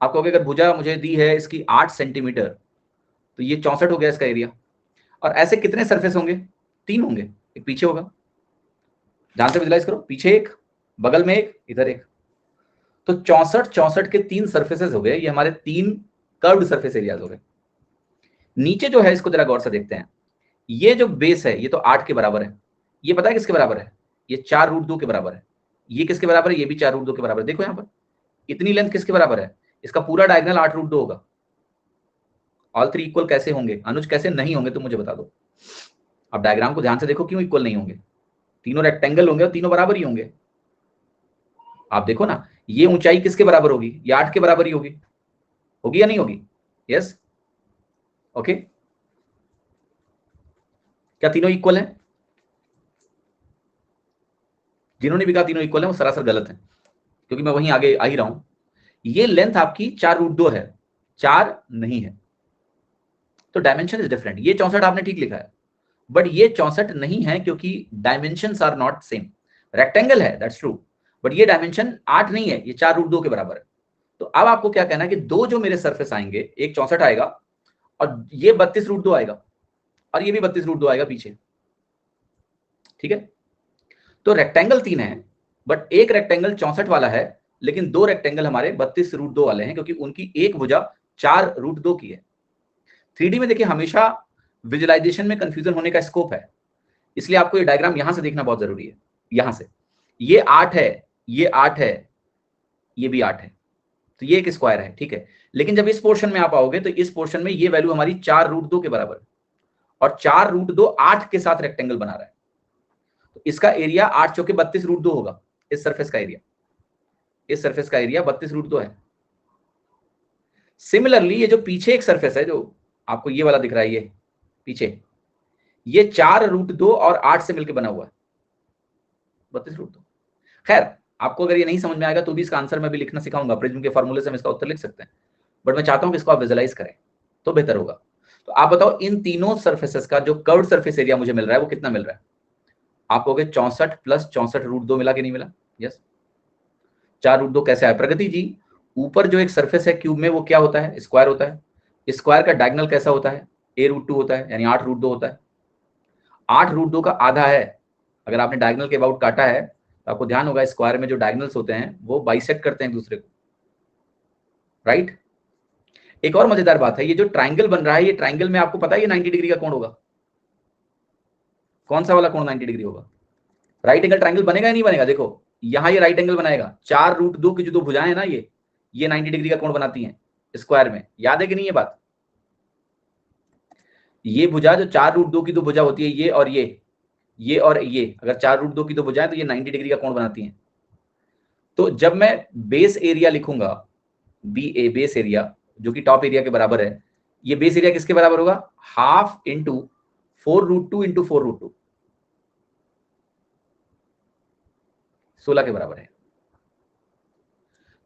Speaker 2: आप कहोगे अगर भुजा मुझे दी है इसकी 8 सेंटीमीटर, तो ये 64 हो गया इसका एरिया। और ऐसे कितने सरफेस होंगे? 3 होंगे, एक पीछे होगा, ध्यान से विजुलाइज करो, पीछे एक, बगल में एक, इधर एक, तो 64 के 3 सरफेसेस हो गए, ये हमारे 3 कर्व्ड सरफेस एरियाज हो गए। नीचे जो है इसको जरा गौर से देखते हैं, ये जो बेस है ये तो 8 के बराबर है, ये पता है किसके बराबर है? ये 4√2 के बराबर है। ये किसके बराबर है? ये भी 4√2 के बराबर है। देखो यहाँ पर इतनी लेंथ किसके बराबर है? इसका पूरा डायगोनल 8√2 होगा। ऑल 3 इक्वल कैसे होंगे अनुज, कैसे नहीं होंगे तुम मुझे बता दो। अब डायग्राम को ध्यान से देखो, क्यों इक्वल नहीं होंगे? तीनों रेक्टेंगल होंगे और तीनों बराबर ही होंगे। आप देखो ना, ये ऊंचाई किसके बराबर होगी? ये 8 के बराबर ही होगी, होगी या नहीं होगी? Yes, okay. क्या तीनों इक्वल है? जिन्होंने भी कहा तीनों इक्वल है वो सरासर गलत है, क्योंकि मैं वहीं आगे आ ही रहा हूं। ये लेंथ आपकी 4√2 है, 4 नहीं है।
Speaker 3: तो डायमेंशन इज डिफरेंट। ये 64 आपने ठीक लिखा है, बट ये 64 नहीं है क्योंकि dimensions are not same. Rectangle है, दैट्स ट्रू, बट ये डायमेंशन 8 नहीं है, ये 4√2 के बराबर है। तो अब आपको क्या कहना है कि दो जो मेरे सरफेस आएंगे, एक 64 आएगा और ये 32√2 आएगा और ये भी 32√2 आएगा पीछे, ठीक है। तो रेक्टेंगल 3 है, बट एक रेक्टेंगल 64 वाला है, लेकिन दो रेक्टेंगल हमारे 32√2 वाले हैं क्योंकि उनकी एक भुजा 4√2 की है। 3D में देखिए हमेशा विजुअलाइजेशन में कंफ्यूजन होने का स्कोप है, इसलिए आपको ये डायग्राम यहां से देखना बहुत जरूरी है। यहां से ये 8 है, ये 8 है, ये भी 8 है, तो ये एक स्क्वायर है, ठीक है। लेकिन जब इस पोर्शन में आप आओगे तो इस पोर्शन में ये वैल्यू हमारी 4√2 के बराबर है और 4√2 8 के साथ रेक्टेंगल बना रहा है, तो इसका एरिया 8 चौके 32√2 होगा। इस सरफेस का एरिया, इस सरफेस का एरिया 32√2 है। सिमिलरली ये जो पीछे एक सरफेस है, जो आपको ये वाला दिख रहा है, ये पीछे, ये 4√2 और 8 से मिलकर बना हुआ है 32√2। खैर, आपको अगर ये नहीं समझ में आएगा तो भी इसका आंसर मैं भी लिखना सिखाऊंगा, प्रिज्म के फॉर्मूले से हम इसका उत्तर लिख सकते हैं, बट मैं चाहता हूं कि इसको आप विजुअलाइज करें तो बेहतर होगा। तो आप बताओ इन तीनों सरफेसेस का जो कर्व्ड सरफेस एरिया मुझे मिल रहा है वो कितना मिल रहा है? आप कहोगे 64 प्लस 64√2 मिला कि नहीं मिला? यस। 4√2 कैसे आया प्रगति जी? ऊपर जो एक सरफेस है क्यूब में वो क्या होता है? स्क्वायर होता है। स्क्वायर का डायगोनल कैसा होता है? a√2 होता है, यानी 8√2 होता है। 8√2 का आधा है, अगर आपने डायगोनल के अबाउट काटा है तो आपको ध्यान होगा स्क्वायर में जो डायगोनल्स होते हैं वो बाइसेक्ट करते हैं एक दूसरे को, राइट। एक और मजेदार बात है, ये जो ट्राइंगल बन रहा है, ये ट्राइंगल में आपको पता है ये 90 डिग्री का कोण होगा। कौन सा वाला कोण 90 डिग्री होगा? राइट एंगल ट्राइंगल बनेगा या नहीं बनेगा? देखो यहां ये राइट एंगल बनाएगा, 4√2 की जो दो भुजाएं है ना, ये 90 डिग्री का कोण बनाती हैं स्क्वायर में। याद है कि नहीं ये बात? ये भुजा जो 4√2 की दो भुजा होती है, ये और ये और ये, अगर 4√2 की दो भुजाएं तो ये 90 डिग्री का कोण बनाती हैं। तो जब मैं बेस एरिया लिखूंगा, BA बेस एरिया, जो कि टॉप एरिया के बराबर है, ये बेस एरिया किसके बराबर होगा? हाफ इंटू 4√2 इंटू 4√2, 16 के बराबर है।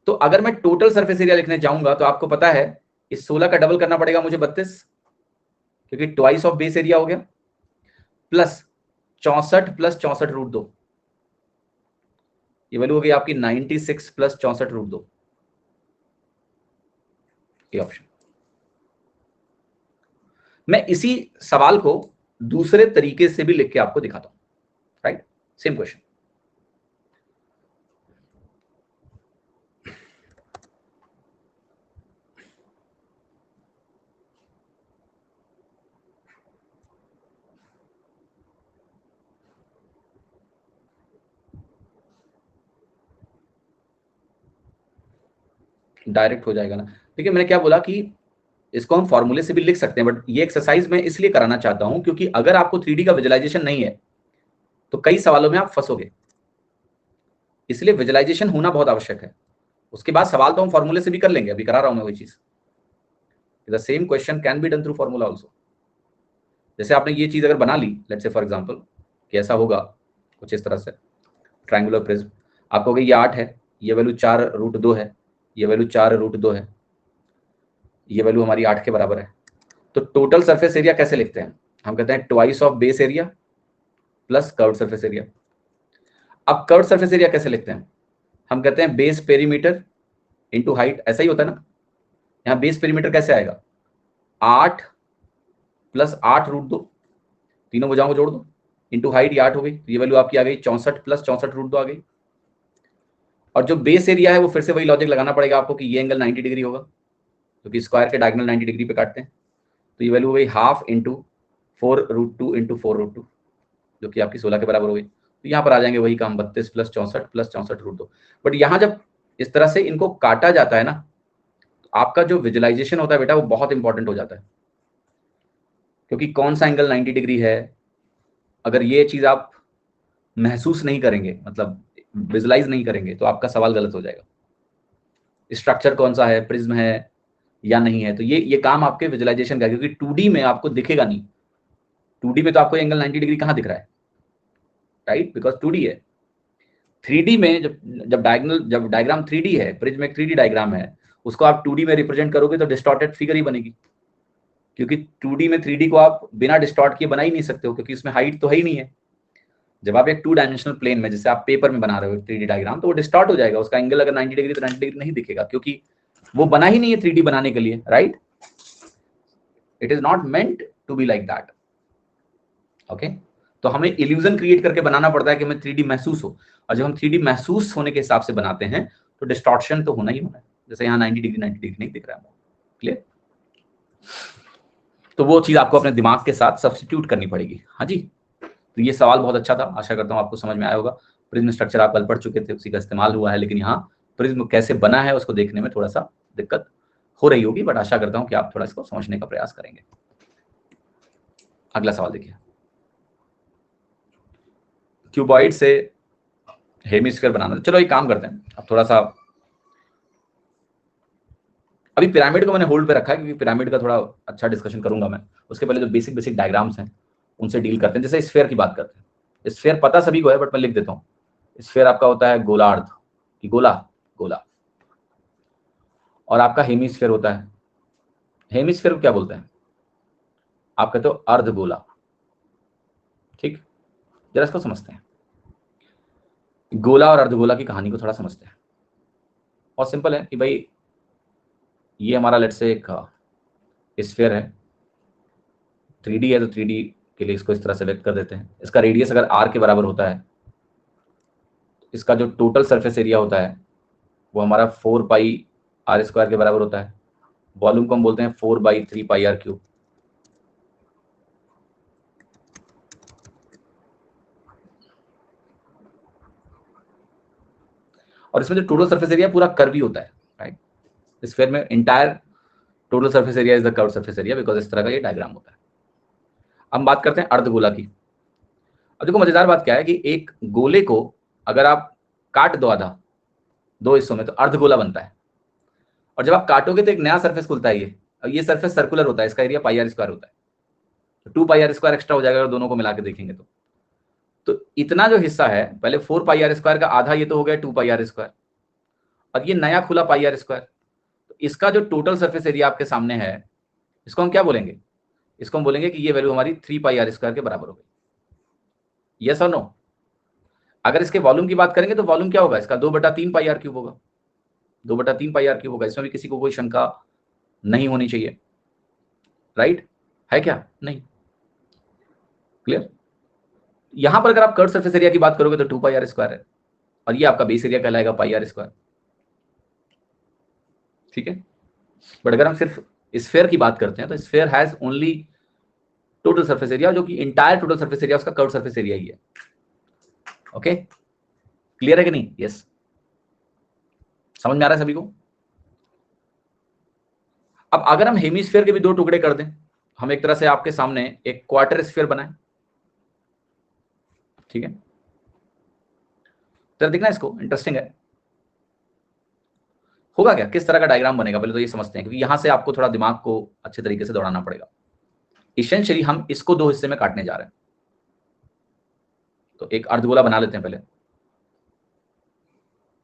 Speaker 3: तो अगर मैं टोटल सरफेस एरिया लिखने जाऊंगा तो आपको पता है इस 16 का डबल करना पड़ेगा मुझे 32, क्योंकि ट्वाइस ऑफ बेस एरिया हो गया, प्लस 64 प्लस 64√2, ये वैल्यू हो गई आपकी 96 प्लस 64√2, ये ऑप्शन। मैं इसी सवाल को दूसरे तरीके से भी लिख के आपको दिखाता हूं, राइट। Same question. डायरेक्ट हो जाएगा ना? देखिए मैंने क्या बोला कि इसको हम फॉर्मूले से भी लिख सकते हैं, बट ये एक्सरसाइज मैं इसलिए कराना चाहता हूं क्योंकि अगर आपको 3D का विजुअलाइजेशन नहीं है तो कई सवालों में आप फंसोगे, इसलिए विजुअलाइजेशन होना बहुत आवश्यक है। उसके बाद सवाल तो हम फॉर्मूले से भी कर लेंगे, अभी करा रहा हूं मैं वही चीज। The same question can be done through formula also. जैसे आपने ये चीज अगर बना ली, लेट्स से फॉर एग्जांपल कि ऐसा होगा कुछ इस तरह से, ट्रायंगुलर प्रिज्म, आप कहोगे ये 8 है, ये वैल्यू 4√2 है, ये वैल्यू 4√2 है, ये वैल्यू हमारी 8 के बराबर है। तो टोटल सरफेस एरिया कैसे लिखते हैं? हम कहते हैं twice of base area plus curved surface area. अब कर्व्ड सरफेस एरिया कैसे लिखते हैं? हम कहते हैं बेस पेरीमीटर इंटू हाइट, ऐसा ही होता है ना। यहाँ बेस पेरीमीटर कैसे आएगा? 8 प्लस 8√2, तीनों भुजाओं को जोड़ दो, इंटू हाइट, ये 8 हो गई, तो ये वैल्यू आपकी आ गई 64 प्लस 64√2 आ गई। और जो बेस एरिया है वो फिर से वही लॉजिक लगाना पड़ेगा आपको कि ये एंगल 90 डिग्री होगा, क्योंकि स्क्वायर के डायगोनल 90 डिग्री पे काटते हैं। तो ये वैल्यू हो गई हाफ इंटू 4√2 इंटू 4√2, जो कि आपकी 16 के बराबर हो गई। तो यहाँ पर आ जाएंगे वही काम, 32 प्लस 64 प्लस 64√2। बट यहाँ जब इस तरह से इनको काटा जाता है ना, तो आपका जो विजुअलाइजेशन होता है बेटा वो बहुत इंपॉर्टेंट हो जाता है, क्योंकि कौन सा एंगल 90 डिग्री है, अगर ये चीज आप महसूस नहीं करेंगे, मतलब विजुलाइज नहीं करेंगे, तो आपका सवाल गलत हो जाएगा। स्ट्रक्चर कौन सा है, प्रिज्म है या नहीं है, तो ये काम आपके विजुअलाइजेशन का, क्योंकि 2D में आपको दिखेगा नहीं। 2D में तो आपको एंगल 90 डिग्री कहाँ दिख रहा है, राइट, बिकॉज 2D है। 3D में जब डायग्राम 3D है, प्रिज्म एक 3D डायग्राम है, उसको आप 2D में रिप्रेजेंट करोगे तो डिस्टॉर्टेड फिगर ही बनेगी, क्योंकि 2D में 3D को आप बिना डिस्टॉर्ट किए बना ही नहीं सकते हो, क्योंकि इसमें हाइट तो है ही नहीं है। जब आप एक 2 डायमेंशनल प्लेन में, जैसे आप पेपर में बना रहे हो 3D डायग्राम, तो वो डिस्टॉर्ट हो जाएगा, उसका एंगल अगर 90 डिग्री तो 90 डिग्री नहीं दिखेगा, क्योंकि वो बना ही नहीं है 3D बनाने के लिए, right? It is not meant to be like that. Okay, तो हमें इल्यूजन क्रिएट करके बनाना पड़ता है कि हमें 3D महसूस हो, और जब हम 3D महसूस होने के हिसाब से बनाते हैं तो डिस्टॉर्शन तो होना ही होना है। जैसे यहाँ 90 डिग्री नहीं दिख रहा है, क्लियर? तो वो चीज आपको अपने दिमाग के साथ सब्स्टिट्यूट करनी पड़ेगी। हाँ जी, तो ये सवाल बहुत अच्छा था, आशा करता हूँ आपको समझ में आया होगा। प्रिज्म स्ट्रक्चर आप कल पढ़ चुके थे, उसी का इस्तेमाल हुआ है, लेकिन यहाँ प्रिज्म कैसे बना है उसको देखने में थोड़ा सा दिक्कत हो रही होगी, बट आशा करता हूँ कि आप थोड़ा इसको समझने का प्रयास करेंगे। अगला सवाल देखिए, क्यूबॉइड से हेमिस्फीयर बनाना। चलो एक काम करते हैं, अब थोड़ा सा, अभी पिरामिड को मैंने होल्ड पे रखा है, क्योंकि पिरामिड का थोड़ा अच्छा डिस्कशन करूंगा मैं। उसके पहले जो बेसिक डायग्राम्स हैं उनसे डील करते हैं। जैसे स्फीयर की बात करते हैं, स्फीयर पता सभी को है, बट मैं लिख देता हूँ। स्फीयर आपका होता है गोलार्ध की गोला, और आपका हेमिस्फीयर होता है, हेमिस्फीयर को क्या बोलते हैं? आप कहते हो अर्धगोला। ठीक, जरा इसको समझते हैं, गोला और अर्धगोला की कहानी को थोड़ा समझते हैं। और सिंपल है कि भाई ये हमारा लेट्स से एक स्फीयर है, 3D है, तो 3D के लिए इसको इस तरह सेलेक्ट कर देते हैं। इसका रेडियस अगर r के बराबर होता है, इसका जो टोटल सरफेस एरिया होता है वो हमारा 4πr² के बराबर होता है। वॉल्यूम को हम बोलते हैं 4/3πr³। और इसमें जो टोटल सरफेस एरिया पूरा कर्वी होता है, राइट? स्फीयर में entire total surface area is the curve surface area, because इस तरह का ये डायग्राम होता है। अब बात करते हैं अर्धगोला की। अब देखो मजेदार बात क्या है कि एक गोले को अगर आप काट दो आधा, दो हिस्सों में, तो अर्धगोला बनता है। और जब आप काटोगे तो एक नया सरफेस खुलता है। ये सरफेस सर्कुलर होता है, इसका एरिया πr² होता है, तो 2πr² एक्स्ट्रा हो जाएगा अगर दोनों को मिला के देखेंगे तो इतना जो हिस्सा है, पहले 4πr² का आधा, ये तो हो गया 2πr², और ये नया खुला πr²। तो इसका जो टोटल सरफेस एरिया आपके सामने है, इसको हम क्या बोलेंगे? इसको हम बोलेंगे कि ये वैल्यू हमारी 3πr² के बराबर हो गई। यस और नो? अगर इसके वॉल्यूम की बात करेंगे तो वॉल्यूम क्या होगा? इसका 2/3πr³ होगा, 2/3πr³ होगा। इसमें भी किसी को कोई शंका नहीं होनी चाहिए, राइट? है क्या? नहीं, क्लियर? यहां पर अगर आप कर्व सरफेस एरिया की बात करोगे तो 2πr² है, और ये आपका बेस एरिया कहलाएगा πr²। ठीक है, बट अगर हम सिर्फ स्फीयर की बात करते हैं तो sphere has only total surface area, जो कि इंटायर टोटल सरफेस एरिया उसका कर्व सरफेस एरिया ही है। ओके, क्लियर है कि नहीं? यस, समझ में आ रहा है सभी को? अब अगर हम हेमिस्फीयर के भी दो टुकड़े कर दें, हम एक तरह से आपके सामने एक क्वार्टर स्फीयर बनाएं, ठीक है? तो देखना इसको, इंटरेस्टिंग है। होगा क्या, किस तरह का डायग्राम बनेगा, पहले तो ये समझते हैं, क्योंकि यहां से आपको थोड़ा दिमाग को अच्छे तरीके से दौड़ाना पड़ेगा। इसेंशियली हम इसको दो हिस्से में काटने जा रहे हैं। तो एक अर्धगोला बना लेते हैं पहले।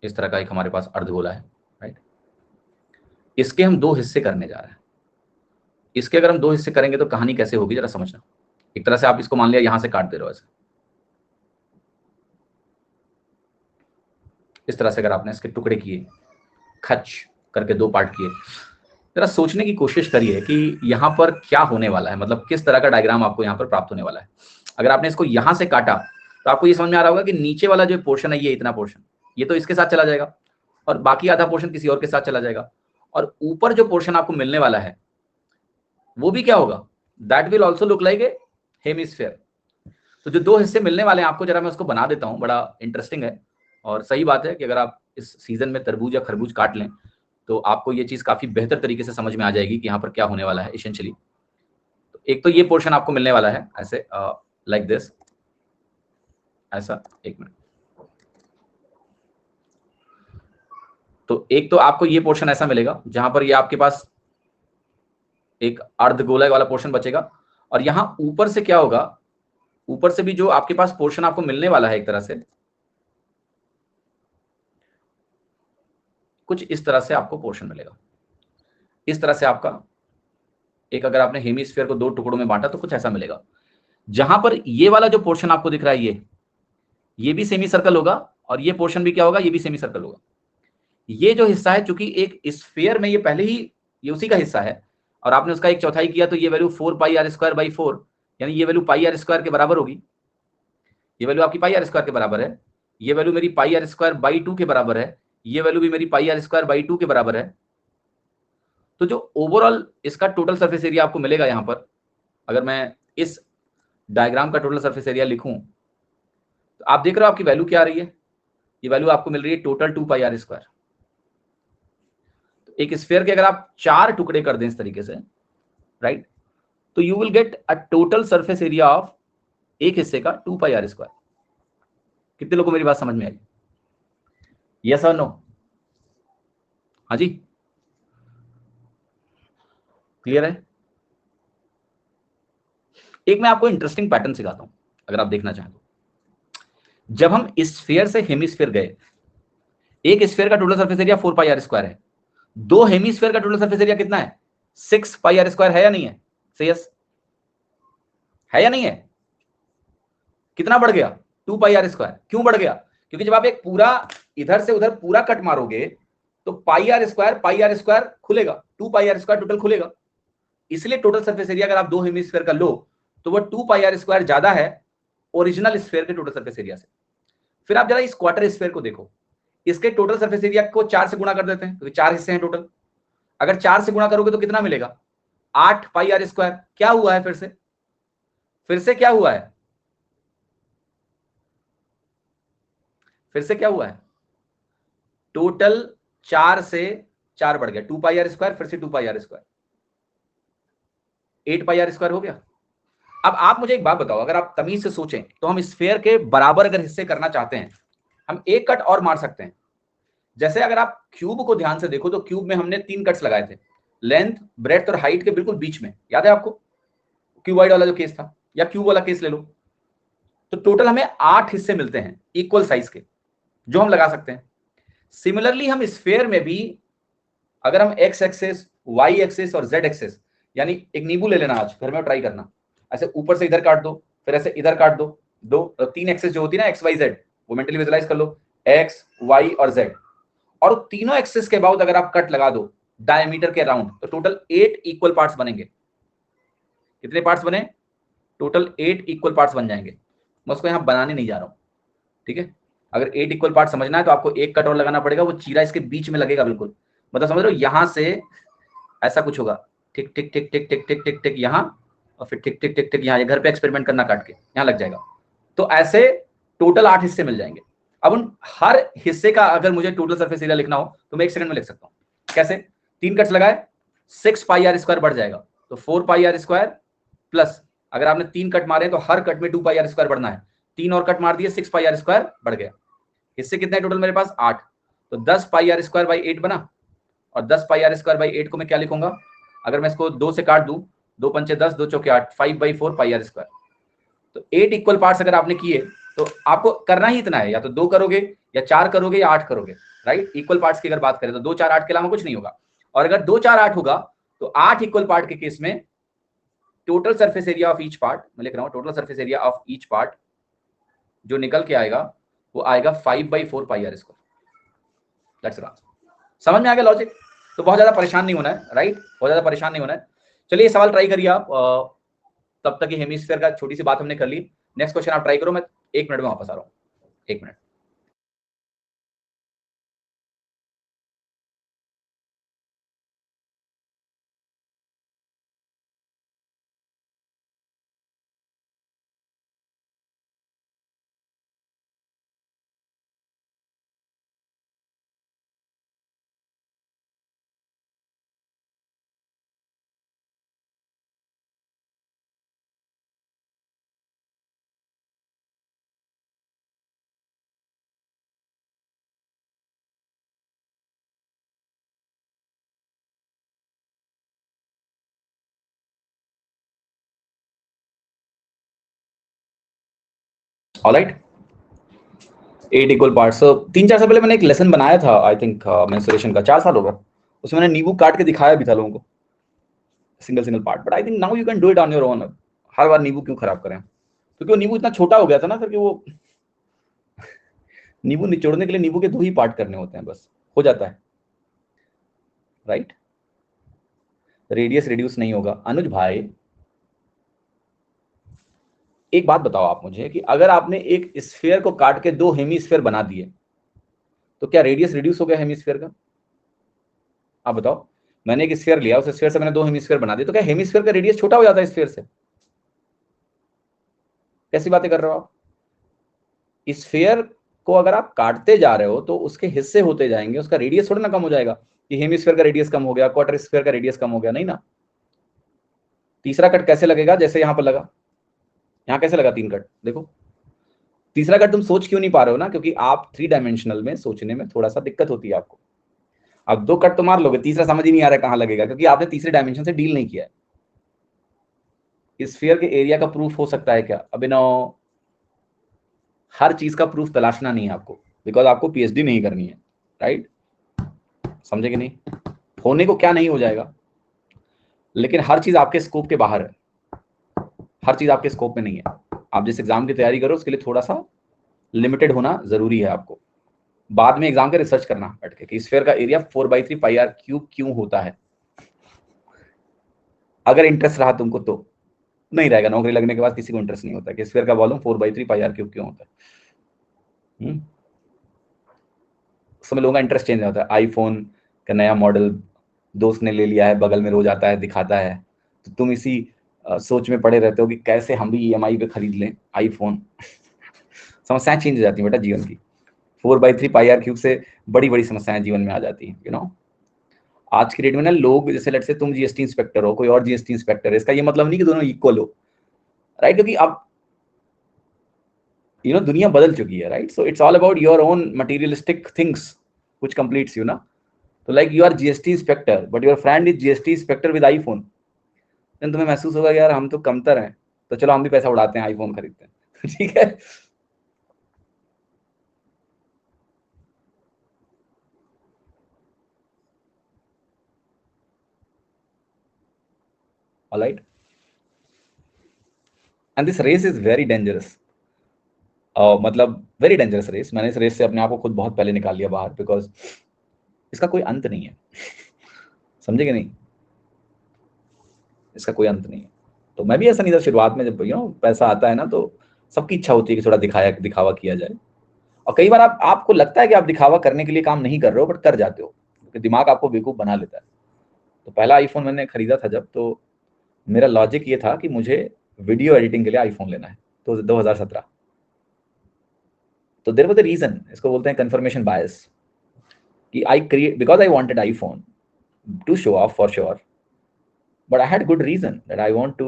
Speaker 3: इस तरह का एक हमारे पास अर्धगोला है, राइट? इसके हम दो हिस्से करने जा रहे हैं। इसके अगर हम दो हिस्से करेंगे तो कहानी कैसे होगी जरा समझना। एक तरह से आप इसको मान लिया यहां से काट दे रहे हो ऐसे, इस तरह से अगर आपने इसके टुकड़े किए, खच करके दो पार्ट किए, जरा सोचने की कोशिश करिए कि यहाँ पर क्या होने वाला है, मतलब किस तरह का डायग्राम आपको यहाँ पर प्राप्त होने वाला है। अगर आपने इसको यहाँ से काटा तो आपको ये समझ में आ रहा होगा कि नीचे वाला जो पोर्शन है, ये इतना पोर्शन, ये तो इसके साथ चला जाएगा, और बाकी आधा पोर्शन किसी और के साथ चला जाएगा। और ऊपर जो पोर्शन आपको मिलने वाला है वो भी क्या होगा? That will also look like a hemisphere. तो जो दो हिस्से मिलने वाले हैं आपको, जरा मैं उसको बना देता हूँ, बड़ा इंटरेस्टिंग है। और सही बात है कि अगर आप इस सीजन में तरबूज या खरबूज काट लें तो आपको ये चीज काफी बेहतर तरीके से समझ में आ जाएगी कि यहाँ पर क्या होने वाला है एसेंशियली। तो एक तो ये पोर्शन आपको मिलने वाला है ऐसे, लाइक दिस, ऐसा। एक मिनट, तो एक तो आपको ये पोर्शन ऐसा मिलेगा जहां पर ये आपके पास एक अर्धगोला वाला पोर्शन बचेगा। और यहां ऊपर से क्या होगा, ऊपर से भी जो आपके पास पोर्शन आपको मिलने वाला है, एक तरह से कुछ इस तरह से आपको पोर्शन मिलेगा। इस तरह से आपका एक अगर आपने हेमिस्फीयर को 2 टुकड़ों में बांटा तो कुछ ऐसा मिलेगा। जहां पर ये वाला जो पोर्शन आपको दिख रहा है ये भी सेमी सर्कल होगा और ये पोर्शन भी क्या होगा, ये भी सेमी सर्कल होगा। ये जो हिस्सा है चूंकि एक स्फीयर में ये पहले ही ये उसी का हिस्सा है और आपने उसका 1/4 किया तो ये वैल्यू 4πr²/4 यानी ये वैल्यू πr² के बराबर होगी। ये वैल्यू आपकी πr² के बराबर है, ये वैल्यू मेरी πr²/2 के बराबर है, ये वैल्यू भी मेरी πr²/2 के बराबर है। तो जो ओवरऑल इसका टोटल सरफेस एरिया आपको मिलेगा यहां पर, अगर मैं इस डायग्राम का टोटल सरफेस एरिया लिखूं तो आप देख रहे हो आपकी वैल्यू क्या आ रही है, ये वैल्यू आपको मिल रही है टोटल 2πr²। तो एक स्फीयर के अगर आप 4 टुकड़े कर दें इस तरीके से, राइट, तो you will get a total surface area of एक हिस्से का 2πr²। कितने लोगों को मेरी बात समझ में आई? यस और नो? हाँ जी, क्लियर है? एक मैं आपको इंटरेस्टिंग पैटर्न सिखाता हूं अगर आप देखना चाहें तो। जब हम स्फीयर से हेमिस्फीयर गए, एक स्फीयर का टोटल सरफेस एरिया 4πr² है, 2 हेमिस्फीयर का टोटल सरफेस एरिया कितना है? 6πr² है या नहीं है? से यस है या नहीं है? कितना बढ़ गया? 2πr²। क्यों बढ़ गया? क्योंकि जब आप एक पूरा इधर से उधर पूरा कट मारोगे तो πr² खुलेगा, 2πr² टोटल खुलेगा। इसलिए टोटल सरफेस एरिया अगर आप 2 हेमिस्फीयर का लो तो वो 2πr² ज्यादा है ओरिजिनल स्फीयर के टोटल सरफेस एरिया से। फिर आप जरा इस क्वार्टर स्फीयर को देखो, इसके टोटल सरफेस एरिया को 4 से गुणा कर देते हैं क्योंकि 4 हिस्से हैं टोटल। अगर 4 से गुणा करोगे तो कितना मिलेगा? 8πr²। क्या हुआ है? फिर से क्या हुआ है? फिर से क्या हुआ है? टोटल 4 से 4 बढ़ गया, 2πr², फिर से 2πr², 8πr² हो गया। अब आप मुझे एक बात बताओ, अगर आप तमीज से सोचें तो हम स्फीयर के बराबर अगर हिस्से करना चाहते हैं, हम एक कट और मार सकते हैं। जैसे अगर आप क्यूब को ध्यान से देखो तो क्यूब में हमने 3 कट्स लगाए थे, लेंथ, ब्रेड्थ और हाइट के बिल्कुल बीच में, याद है आपको? क्यूबॉइड वाला जो केस था, या क्यूब वाला केस ले लो, तो टोटल हमें 8 हिस्से मिलते हैं इक्वल साइज के जो हम लगा सकते हैं। सिमिलरली हम स्फीयर में भी अगर हम एक्स एक्सिस, वाई एक्सिस और जेड एक्सिस, यानी एक नींबू ले लेना, आज घर में ट्राई करना, ऐसे ऊपर से इधर काट दो, फिर ऐसे इधर काट दो, 3 एक्सिस जो होती है ना एक्स वाई जेड, वो मेंटली विजुलाइज कर लो, एक्स वाई और जेड, और तीनों एक्सिस के बाद अगर आप कट लगा दो डायमीटर के अराउंड तो टोटल 8 इक्वल पार्ट्स बनेंगे। कितने पार्ट्स बने? टोटल 8 इक्वल पार्ट्स बन जाएंगे। मैं उसको यहां बनाने नहीं जा रहा हूं, ठीक है? अगर 8 इक्वल पार्ट समझना है तो आपको एक कट और लगाना पड़ेगा, वो चीरा इसके बीच में लगेगा बिल्कुल, मतलब समझ रहे हो, यहां से ऐसा कुछ होगा, टिक टिक टिक टिक टिक टिक टिक टिक यहां, और फिर टिक टिक टिक टिक यहाँ। ये घर पे एक्सपेरिमेंट करना, काट के यहाँ लग जाएगा। तो ऐसे टोटल 8 हिस्से मिल जाएंगे। अब उन हर हिस्से का अगर मुझे टोटल सरफेस एरिया लिखना हो तो मैं 1 सेकंड में लिख सकता हूँ। कैसे? 3 कट्स लगाए, 6πr² बढ़ जाएगा, तो 4πr² प्लस अगर आपने 3 कट मारे तो हर कट में 2πr² बढ़ना है, 3 और कट मार दिए, 6πr² बढ़ गया। हिस्से कितने टोटल मेरे पास? 8, तो 10πr²/8 बना, और 10πr²/8 को मैं क्या लिखूंगा? अगर मैं इसको 2 से काट दूं, 2 पंचे 10, 2 चौके 8, 5/4πr²। तो 8 इक्वल पार्ट्स अगर आपने किए तो आपको करना ही इतना है, या तो 2 करोगे या 4 करोगे या 8 करोगे, राइट? इक्वल पार्ट्स की अगर बात करें तो 2 4 8 के अलावा कुछ नहीं होगा। और अगर 2 4 8 होगा तो 8 इक्वल पार्ट के केस में total surface area of each part, मैं लिख रहा हूं, total surface area of each part जो निकल के आएगा वो आएगा 5/4πr²। That's it. समझ में आ गया लॉजिक? तो बहुत ज्यादा परेशान नहीं होना है, राइट? बहुत ज्यादा परेशान नहीं होना है। चलिए सवाल ट्राई करिए आप। तब तक ये हेमिस्फीयर का छोटी सी बात हमने कर ली। नेक्स्ट क्वेश्चन आप ट्राई करो, मैं 1 मिनट में वापस आ रहा हूँ। 1 मिनट। Alright, 8 equal parts. 3-4 साल पहले मैंने एक लेसन बनाया था, आई थिंक मेंस्ट्रुएशन का, 4 साल होगा, उसमें मैंने नींबू काट के दिखाया भी था लोगों को। Single part, but I think now you can do it on your own. हर बार नींबू क्यों खराब करें, क्योंकि वो नींबू इतना छोटा हो गया था ना सर कि वो नींबू निचोड़ने के लिए नींबू के 2 ही पार्ट करने होते हैं, बस हो जाता है, राइट। रेडियस रिड्यूस नहीं होगा। अनुज भाई एक बात बताओ आप मुझे कि अगर आपने एक स्फीयर को काट के 2 हेमिस्फीयर बना दिए तो क्या रेडियस रिड्यूस हो गया हेमिस्फीयर का? आप बताओ, मैंने एक स्फीयर लिया, उस स्फीयर से मैंने 2 हेमिस्फीयर बना दिए, तो क्या हेमिस्फीयर का रेडियस छोटा हो जाता है स्फीयर से? कैसी बातें कर रहे हो आप? स्फीयर को अगर आप काटते जा रहे हो तो उसके हिस्से होते जाएंगे, उसका रेडियस थोड़ा ना कम हो जाएगा कि हेमिस्फीयर का रेडियस कम हो गया, क्वार्टर स्फीयर का रेडियस कम हो गया, नहीं ना। तीसरा कट कैसे लगेगा? जैसे यहां पर लगा, यहां कैसे लगा 3 कट, देखो। तीसरा कट तुम सोच क्यों नहीं पा रहे हो ना, क्योंकि आप 3 डायमेंशनल में सोचने में थोड़ा सा दिक्कत होती है आपको। अब 2 कट तो मार लोगे, तीसरा समझ ही नहीं आ रहा है कहां लगेगा, क्योंकि आपने तीसरे डायमेंशन से डील नहीं किया है। स्फीयर के एरिया का प्रूफ हो सकता है क्या? अभिनव, हर चीज का प्रूफ तलाशना नहीं है आपको, बिकॉज आपको पीएचडी नहीं करनी है, राइट। समझे कि नहीं? होने को क्या नहीं हो जाएगा, लेकिन हर चीज आपके स्कोप के बाहर है, हर चीज आपके स्कोप में नहीं है। आप जिस एग्जाम की तैयारी करो उसके लिए थोड़ा सा लिमिटेड होना जरूरी है आपको। बाद में एग्जाम का रिसर्च करना बैठ के कि स्फीयर का एरिया 4/3 पाई आर क्यूब क्यों होता है। अगर इंटरेस्ट रहा तुमको तो, नहीं रहेगा, नौकरी लगने के बाद किसी को इंटरेस्ट नहीं होता कि स्फीयर का वॉल्यूम 4/3 पाई आर क्यूब क्यों होता है। उसमें लोगों का इंटरेस्ट चेंज होता है। आईफोन का नया मॉडल दोस्त ने ले लिया है, बगल में रोज आता है दिखाता है, तो तुम इसी सोच में पड़े रहते हो कि कैसे हम भी ईएमआई पे खरीद लें आईफोन। समस्याएं चेंज हो जाती हैं बेटा जीवन की। 4/3 पाई आर क्यूब से बड़ी बड़ी समस्याएं जीवन में आ जाती हैं, यू नो। आज की डेट में ना लोग, जैसे लेट्स से तुम जीएसटी इंस्पेक्टर हो, कोई और जीएसटी इंस्पेक्टर है, इसका ये मतलब नहीं कि दोनों इक्वल हो, राइट, क्योंकि अब दुनिया बदल चुकी है, right. So it's all about your own materialistic things which completes you ना। तो like you are GST inspector but your friend is GST inspector with iPhone, then तुम्हें महसूस होगा यार हम तो कमतर हैं, तो चलो हम भी पैसा उड़ाते हैं, आईफोन खरीदते हैं। ठीक है। Alright, and this race is very dangerous, मतलब वेरी डेंजरस रेस। मैंने इस रेस से अपने आप को खुद बहुत पहले निकाल लिया बाहर, बिकॉज इसका कोई अंत नहीं है। समझे कि नहीं? इसका कोई अंत नहीं है। तो मैं भी ऐसा नहीं था शुरुआत में, जब पैसा आता है ना तो सबकी इच्छा होती है कि थोड़ा दिखावा किया जाए, और कई बार आपको लगता है कि आप दिखावा करने के लिए काम नहीं कर रहे हो, बट कर जाते हो, क्योंकि दिमाग आपको बेवकूफ बना लेता है। तो पहला आईफोन मैंने खरीदा था जब, तो मेरा लॉजिक ये था कि मुझे वीडियो एडिटिंग के लिए आईफोन लेना है, तो 2017। तो देयर वाज अ रीजन, इसको बोलते हैं कंफर्मेशन बायस, कि I create because I wanted iPhone to show off for sure, but I had good reason that I want to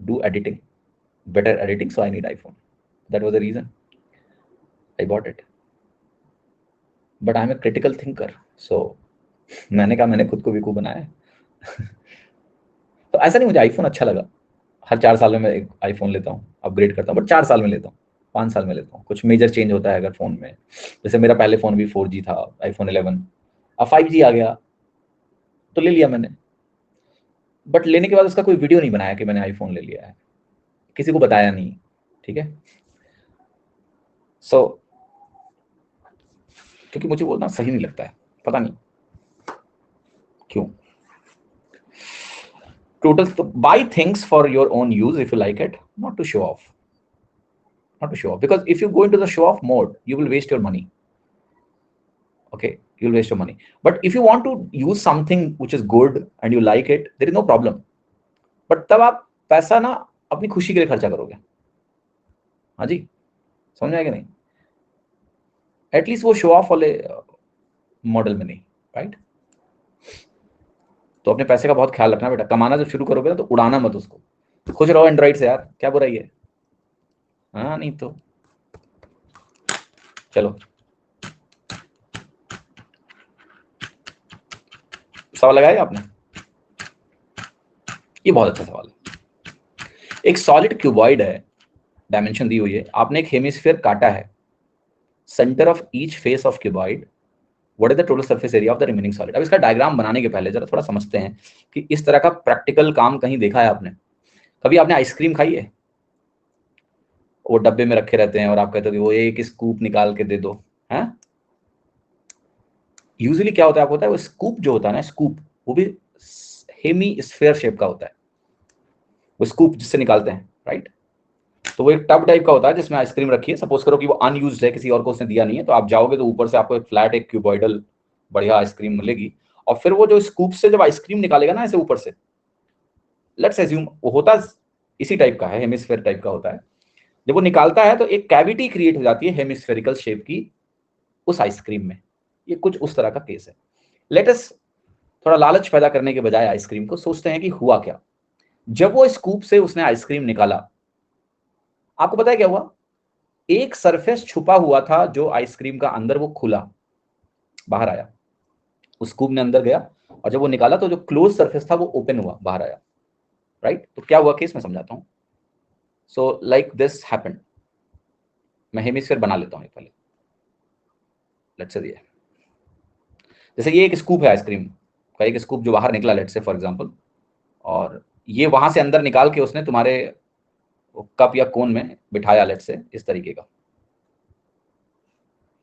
Speaker 3: do editing, better editing, so I need iPhone. That was the reason I bought it. But I'm a critical thinker, so मैंने कहा मैंने खुद को बेवकूफ बनाया है। तो ऐसा नहीं, मुझे आईफोन अच्छा लगा। हर 4 साल में मैं एक आईफोन लेता हूँ, अपग्रेड करता हूँ, बट 4 साल में लेता हूँ, 5 साल में लेता हूँ। कुछ मेजर चेंज होता है अगर फोन में, जैसे मेरा पहले फोन भी 4G था, आईफोन 11, अब 5G आ गया तो ले लिया मैंने। बट लेने के बाद उसका कोई वीडियो नहीं बनाया कि मैंने आईफोन ले लिया है, किसी को बताया नहीं, ठीक है। सो क्योंकि मुझे बोलना सही नहीं लगता है, पता नहीं क्यों। टोटल, तो buy things for your own use if you like it, not to show off, not to show off, because if you go into the show off mode you will waste your money. Okay, you'll waste your money. But if you want to use something which is good and you like it, there is no problem. But तब आप पैसा ना अपनी खुशी के लिए खर्चा करोगे। हाँ जी, समझ में आएगा नहीं? एटलीस्ट वो शो ऑफ वाले मॉडल में नहीं, राइट। तो अपने पैसे का बहुत ख्याल रखना बेटा। कमाना जब शुरू करोगे ना तो उड़ाना मत उसको। खुश रहो एंड्रॉइड से यार, क्या बुराई है? हाँ, नहीं तो चलो सवाल लगाया आपने, ये बहुत अच्छा सवाल है। एक सॉलिड क्यूबॉइड है, डायमेंशन दी हुई है, आपने एक हेमिस्फीयर काटा है, centre of each face of cuboid
Speaker 2: what is the total surface area of the remaining solid. अब इसका डायग्राम बनाने के पहले जरा थोड़ा समझते हैं कि इस तरह का प्रैक्टिकल काम कहीं देखा है आपने? कभी आपने आइसक्रीम खाई है? वो डब्बे में रखे रहते हैं और आप कहते हो कि वो एक स्कूप निकाल के दे दो, है? यूजुअली क्या होता है, आपको होता है वो स्कूप जो होता है ना, स्कूप, वो भी हेमी स्फेयर शेप का होता है, वो स्कूप जिससे निकालते हैं, राइट? तो वो एक टब टाइप का होता है जिसमें आइसक्रीम रखी है। सपोज करो कि वो अनयूज्ड है, किसी और को उसने दिया नहीं है, तो आप जाओगे तो ऊपर से आपको एक फ्लैट, एक क्यूबॉइडल बढ़िया आइसक्रीम मिलेगी। और फिर वो जो स्कूप से जब आइसक्रीम निकालेगा ना ऐसे ऊपर से, लेट्स अज्यूम वो होता इसी टाइप का है, हेमिस्फेयर टाइप का होता है। जब वो निकालता है तो एक कैविटी क्रिएट हो जाती है हेमिस्फेरिकल शेप की उस आइसक्रीम में। ये कुछ उस तरह का केस है। लेट अस थोड़ा लालच पैदा करने के बजाय आइसक्रीम को सोचते हैं कि हुआ क्या। जब वो स्कूप से उसने आइसक्रीम निकाला, आपको पता है क्या हुआ? एक सरफेस छुपा हुआ था जो आइसक्रीम का अंदर वो खुला, बाहर आया। उस स्कूप ने अंदर गया और जब वो निकाला तो जो क्लोज सरफेस था वो ओपन हुआ, बाहर आया, राइट? तो क्या हुआ केस में समझाता हूं। So like this happened. मैं हेमिस्फीयर बना लेता हूं पहले। लेट्स से जैसे ये एक स्कूप है आइसक्रीम का, एक स्कूप जो बाहर निकला, लेट्स से फॉर एग्जांपल, और ये वहां से अंदर निकाल के उसने तुम्हारे कप या कोन में बिठाया, लेट्स से इस तरीके का,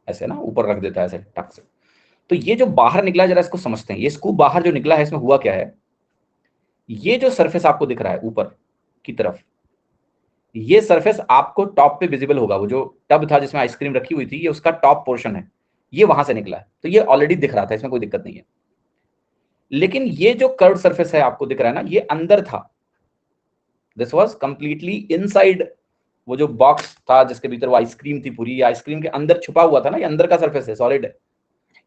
Speaker 2: ऐसे ना ऊपर रख देता है ऐसे टक से। तो ये जो बाहर निकला, जरा इसको समझते हैं। ये स्कूप बाहर जो निकला है, इसमें हुआ क्या है? ये जो सरफेस आपको दिख रहा है ऊपर की तरफ, ये सरफेस आपको टॉप पे विजिबल होगा। वो जो टब था जिसमें आइसक्रीम रखी हुई थी, ये उसका टॉप पोर्शन है, ये वहां से निकला है, तो ये ऑलरेडी दिख रहा था, इसमें कोई दिक्कत नहीं है। लेकिन ये जो कर्व सरफेस है आपको दिख रहा है ना, ये अंदर था। दिस वाज कंप्लीटली इनसाइड वो जो बॉक्स था जिसके भीतर वो आइसक्रीम थी पूरी, आइसक्रीम के अंदर छुपा हुआ था ना, ये अंदर का सरफेस है, सॉलिड है।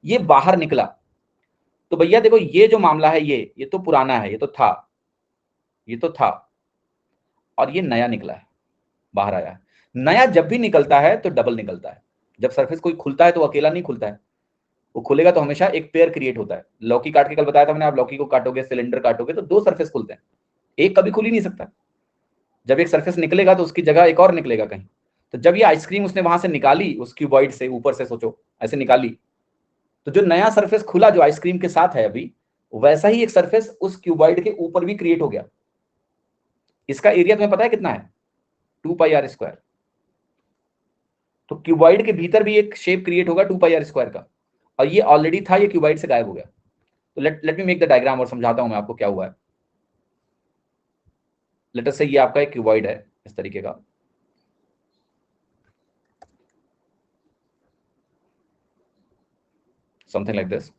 Speaker 2: ये बाहर निकला तो भैया देखो, ये जो मामला है ये तो पुराना है, ये तो था, और ये नया निकला है, बाहर आया है। नया जब भी निकलता है तो डबल निकलता है। जब सरफेस कोई खुलता है तो वो अकेला नहीं खुलता है, वो खुलेगा तो हमेशा एक पेयर क्रिएट होता है। लौकी काट के कल बताया था मैंने, आप लौकी को काटोगे, सिलेंडर काटोगे तो दो सरफेस खुलते हैं, एक कभी खुल ही नहीं सकता। जब एक सरफेस निकलेगा तो उसकी जगह एक और निकलेगा कहीं। तो जब ये आइसक्रीम उसने वहां से निकाली, उस क्यूबॉइड से ऊपर से, सोचो ऐसे निकाली, तो जो नया सरफेस खुला जो आइसक्रीम के साथ है अभी, वैसा ही एक सरफेस उस क्यूबॉइड के ऊपर भी क्रिएट हो गया। इसका एरिया तुम्हें पता है कितना है? 2πr²। तो क्यूबॉइड के भीतर भी एक शेप क्रिएट होगा 2πr² का, और ये ऑलरेडी था, ये क्यूबॉइड से गायब हो गया। तो let me make the diagram और समझाता हूं मैं आपको क्या हुआ है। लेट अस से ये आपका एक क्यूबॉइड है इस तरीके का, समथिंग लाइक दिस।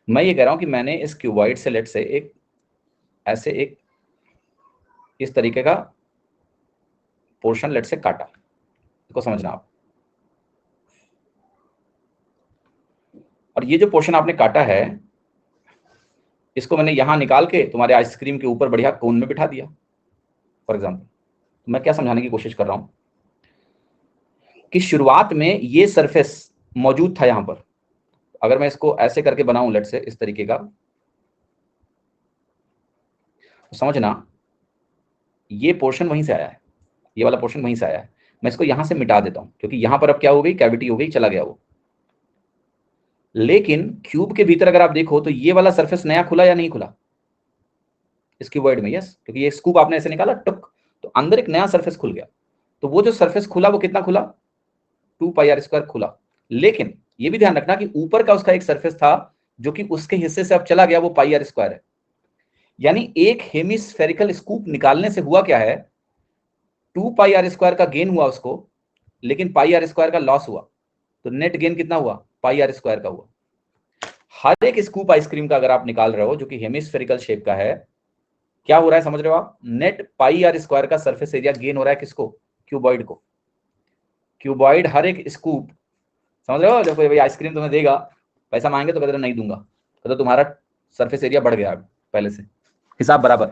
Speaker 2: मैं ये कह रहा हूं कि मैंने इस क्यूबॉइड से लेट से एक ऐसे एक इस तरीके का पोर्शन लेट से काटा, इसको समझना आप। और ये जो पोर्शन आपने काटा है, इसको मैंने यहां निकाल के तुम्हारे आइसक्रीम के ऊपर बढ़िया कोन में बिठा दिया फॉर एग्जाम्पल। मैं क्या समझाने की कोशिश कर रहा हूं कि शुरुआत में ये सरफेस मौजूद था यहां पर। अगर मैं इसको ऐसे करके बनाऊं लेट से इस तरीके का, तो समझना ये पोर्शन वहीं से आया है, ये वाला पोर्शन वहीं से आया है। मैं इसको यहां से मिटा देता हूं क्योंकि यहां पर अब क्या हो गई, कैविटी हो गई, चला गया वो। लेकिन क्यूब के भीतर अगर आप देखो तो ये वाला सरफेस नया खुला या नहीं खुला इस क्यूबॉइड में? यस, क्योंकि ये स्कूप आपने ऐसे निकाला टुक, तो अंदर एक नया सरफेस खुल गया। तो वो जो सरफेस खुला वो कितना खुला? 2πr² खुला। लेकिन ये भी ध्यान रखना कि ऊपर का उसका एक सरफेस था जो कि उसके हिस्से से अब चला गया, वो πr² है। यानी एक हेमिस्फेरिकल स्कूप निकालने से हुआ क्या है, 2πr² का गेन हुआ उसको, लेकिन πr² का लॉस हुआ। तो नेट गेन कितना हुआ? πr² का हुआ। हर एक स्कूप आइसक्रीम का अगर आप निकाल रहे हो जो कि हेमिस्फेरिकल शेप का है, क्या हो रहा है समझ रहे हो आप? नेट πr² का सरफेस एरिया गेन हो रहा है किसको? क्यूबॉइड को। क्यूबॉइड हर एक स्कूप, समझ रहे हो? जब कोई भाई आइसक्रीम तुम्हें देगा, पैसा मांगे तो कहते नहीं दूंगा, तो तुम्हारा सरफेस एरिया बढ़ गया पहले से, हिसाब बराबर।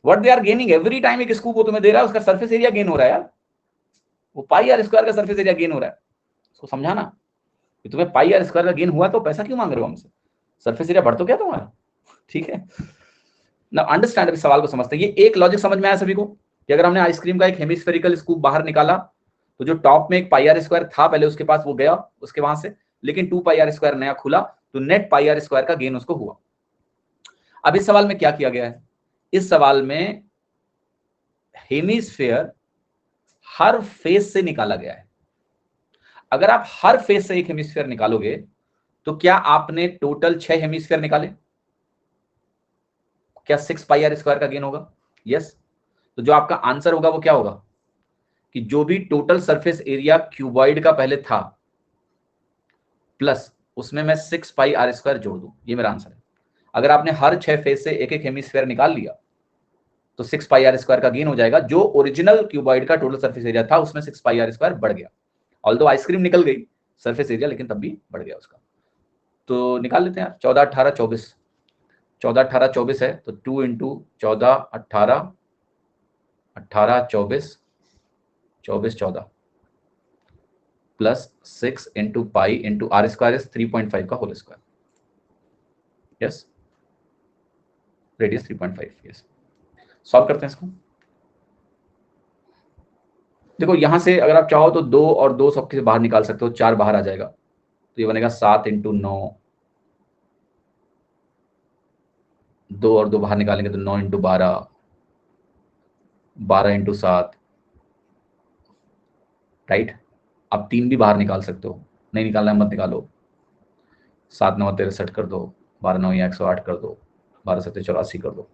Speaker 2: What they are gaining every time, एक स्कूप वो तुम्हें दे रहा है, उसका सरफेस एरिया गेन हो रहा है यार, वो πr² का सरफेस एरिया गेन हो रहा है। उसको समझाना कि तुम्हें πr² का गेन हुआ तो पैसा क्यों मांग रहे हो हमसे? सरफेस एरिया बढ़ तो क्या तुम्हारा, ठीक है ना? अंडरस्टैंड, अभी सवाल को समझते हैं। ये एक लॉजिक समझ में आया सभी को कि अगर हमने आइसक्रीम का एक हेमिस्फेरिकल स्कूप बाहर निकाला
Speaker 3: तो जो टॉप में एक पाई आर स्क्वायर था पहले उसके पास, वो गया उसके वहां से, लेकिन 2 पाई आर स्क्वायर नया खुला, तो नेट पाई आर स्क्वायर का गेन उसको हुआ। अब इस सवाल में क्या किया गया है, इस सवाल में हेमिस्फीयर हर फेस से निकाला गया है। अगर आप हर फेस से एक हेमिस्फीयर निकालोगे तो क्या आपने टोटल 6 हेमिस्फीयर निकाले? क्या 6 पाई आर स्क्वायर का गेन होगा? यस। तो जो आपका आंसर होगा वो क्या होगा कि जो भी टोटल सरफेस एरिया क्यूबॉइड का पहले था प्लस उसमें मैं 6 पाई आर स्क्वायर जोड़ दूं, ये मेरा आंसर है। अगर आपने हर 6 फेस से एक एक हेमिस्फीयर निकाल लिया तो 6 पाई आर स्क्वायर का गेन हो जाएगा। जो ओरिजिनल क्यूबॉइड का टोटल सरफेस एरिया था उसमें 6 पाई आर स्क्वायर बढ़ गया। ऑल्दो आइसक्रीम निकल गई सरफेस एरिया, लेकिन तब भी बढ़ गया उसका। तो निकाल लेते हैं यार, 14 18 24, 14 18 24 है तो 2 into 14 18 18 24 24 14 plus 6 into pi into r square is 3.5 का whole square. Yes, radius 3.5। Yes, solve करते हैं इसको। देखो यहां से अगर आप चाहो तो 2 और 2 सबके बाहर निकाल सकते हो, 4 बाहर आ जाएगा, तो ये बनेगा 7 इंटू 9, 2 और 2 बाहर निकालेंगे तो 9 इंटू 12, 12 इंटू 7, राइट। आप 3 भी बाहर निकाल सकते हो, नहीं निकालना है मत निकालो। 7 9 63 कर दो, 12 9 108 कर दो, 12 7 84 कर दो।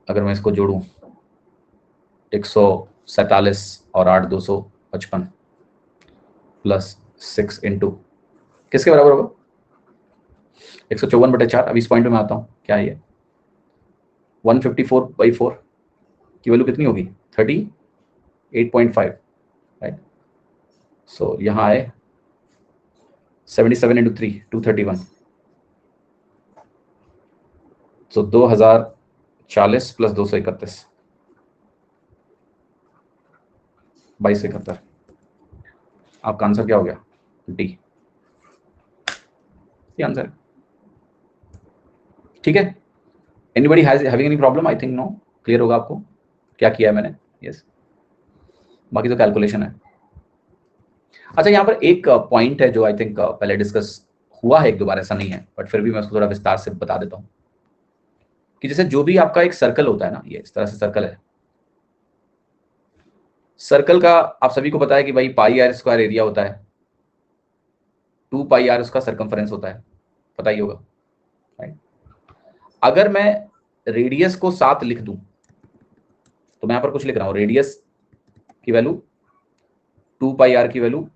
Speaker 3: अगर मैं इसको जोड़ूं 147 और 8 255 प्लस 6 इंटू किसके बराबर होगा? 154/4। अब इस पॉइंट में मैं आता हूँ, क्या है ये 154/4 की वैल्यू कितनी होगी? 38.5, राइट। सो यहाँ आए 77 इंटू 3 231, तो 2040 प्लस 231 2271। आपका आंसर क्या हो गया? डी, ये आंसर है। ठीक है, anybody having any problem? I think no, clear होगा आपको क्या किया है मैंने। यस, बाकी तो कैलकुलेशन है। अच्छा, यहाँ पर एक पॉइंट है जो आई थिंक पहले डिस्कस हुआ है एक दो बार, ऐसा नहीं है, बट फिर भी मैं उसको थोड़ा विस्तार से बता देता हूँ कि जैसे जो भी आपका एक सर्कल होता है ना, ये इस तरह से सर्कल है, सर्कल का आप सभी को पता है कि भाई पाई आर स्क्वायर एरिया होता है, 2 पाई आर उसका सर्कमफरेंस होता है, पता ही होगा, राइट। अगर मैं रेडियस को 7 लिख दूं तो मैं यहां पर कुछ लिख रहा हूं, रेडियस की वैल्यू, 2 पाई आर की वैल्यू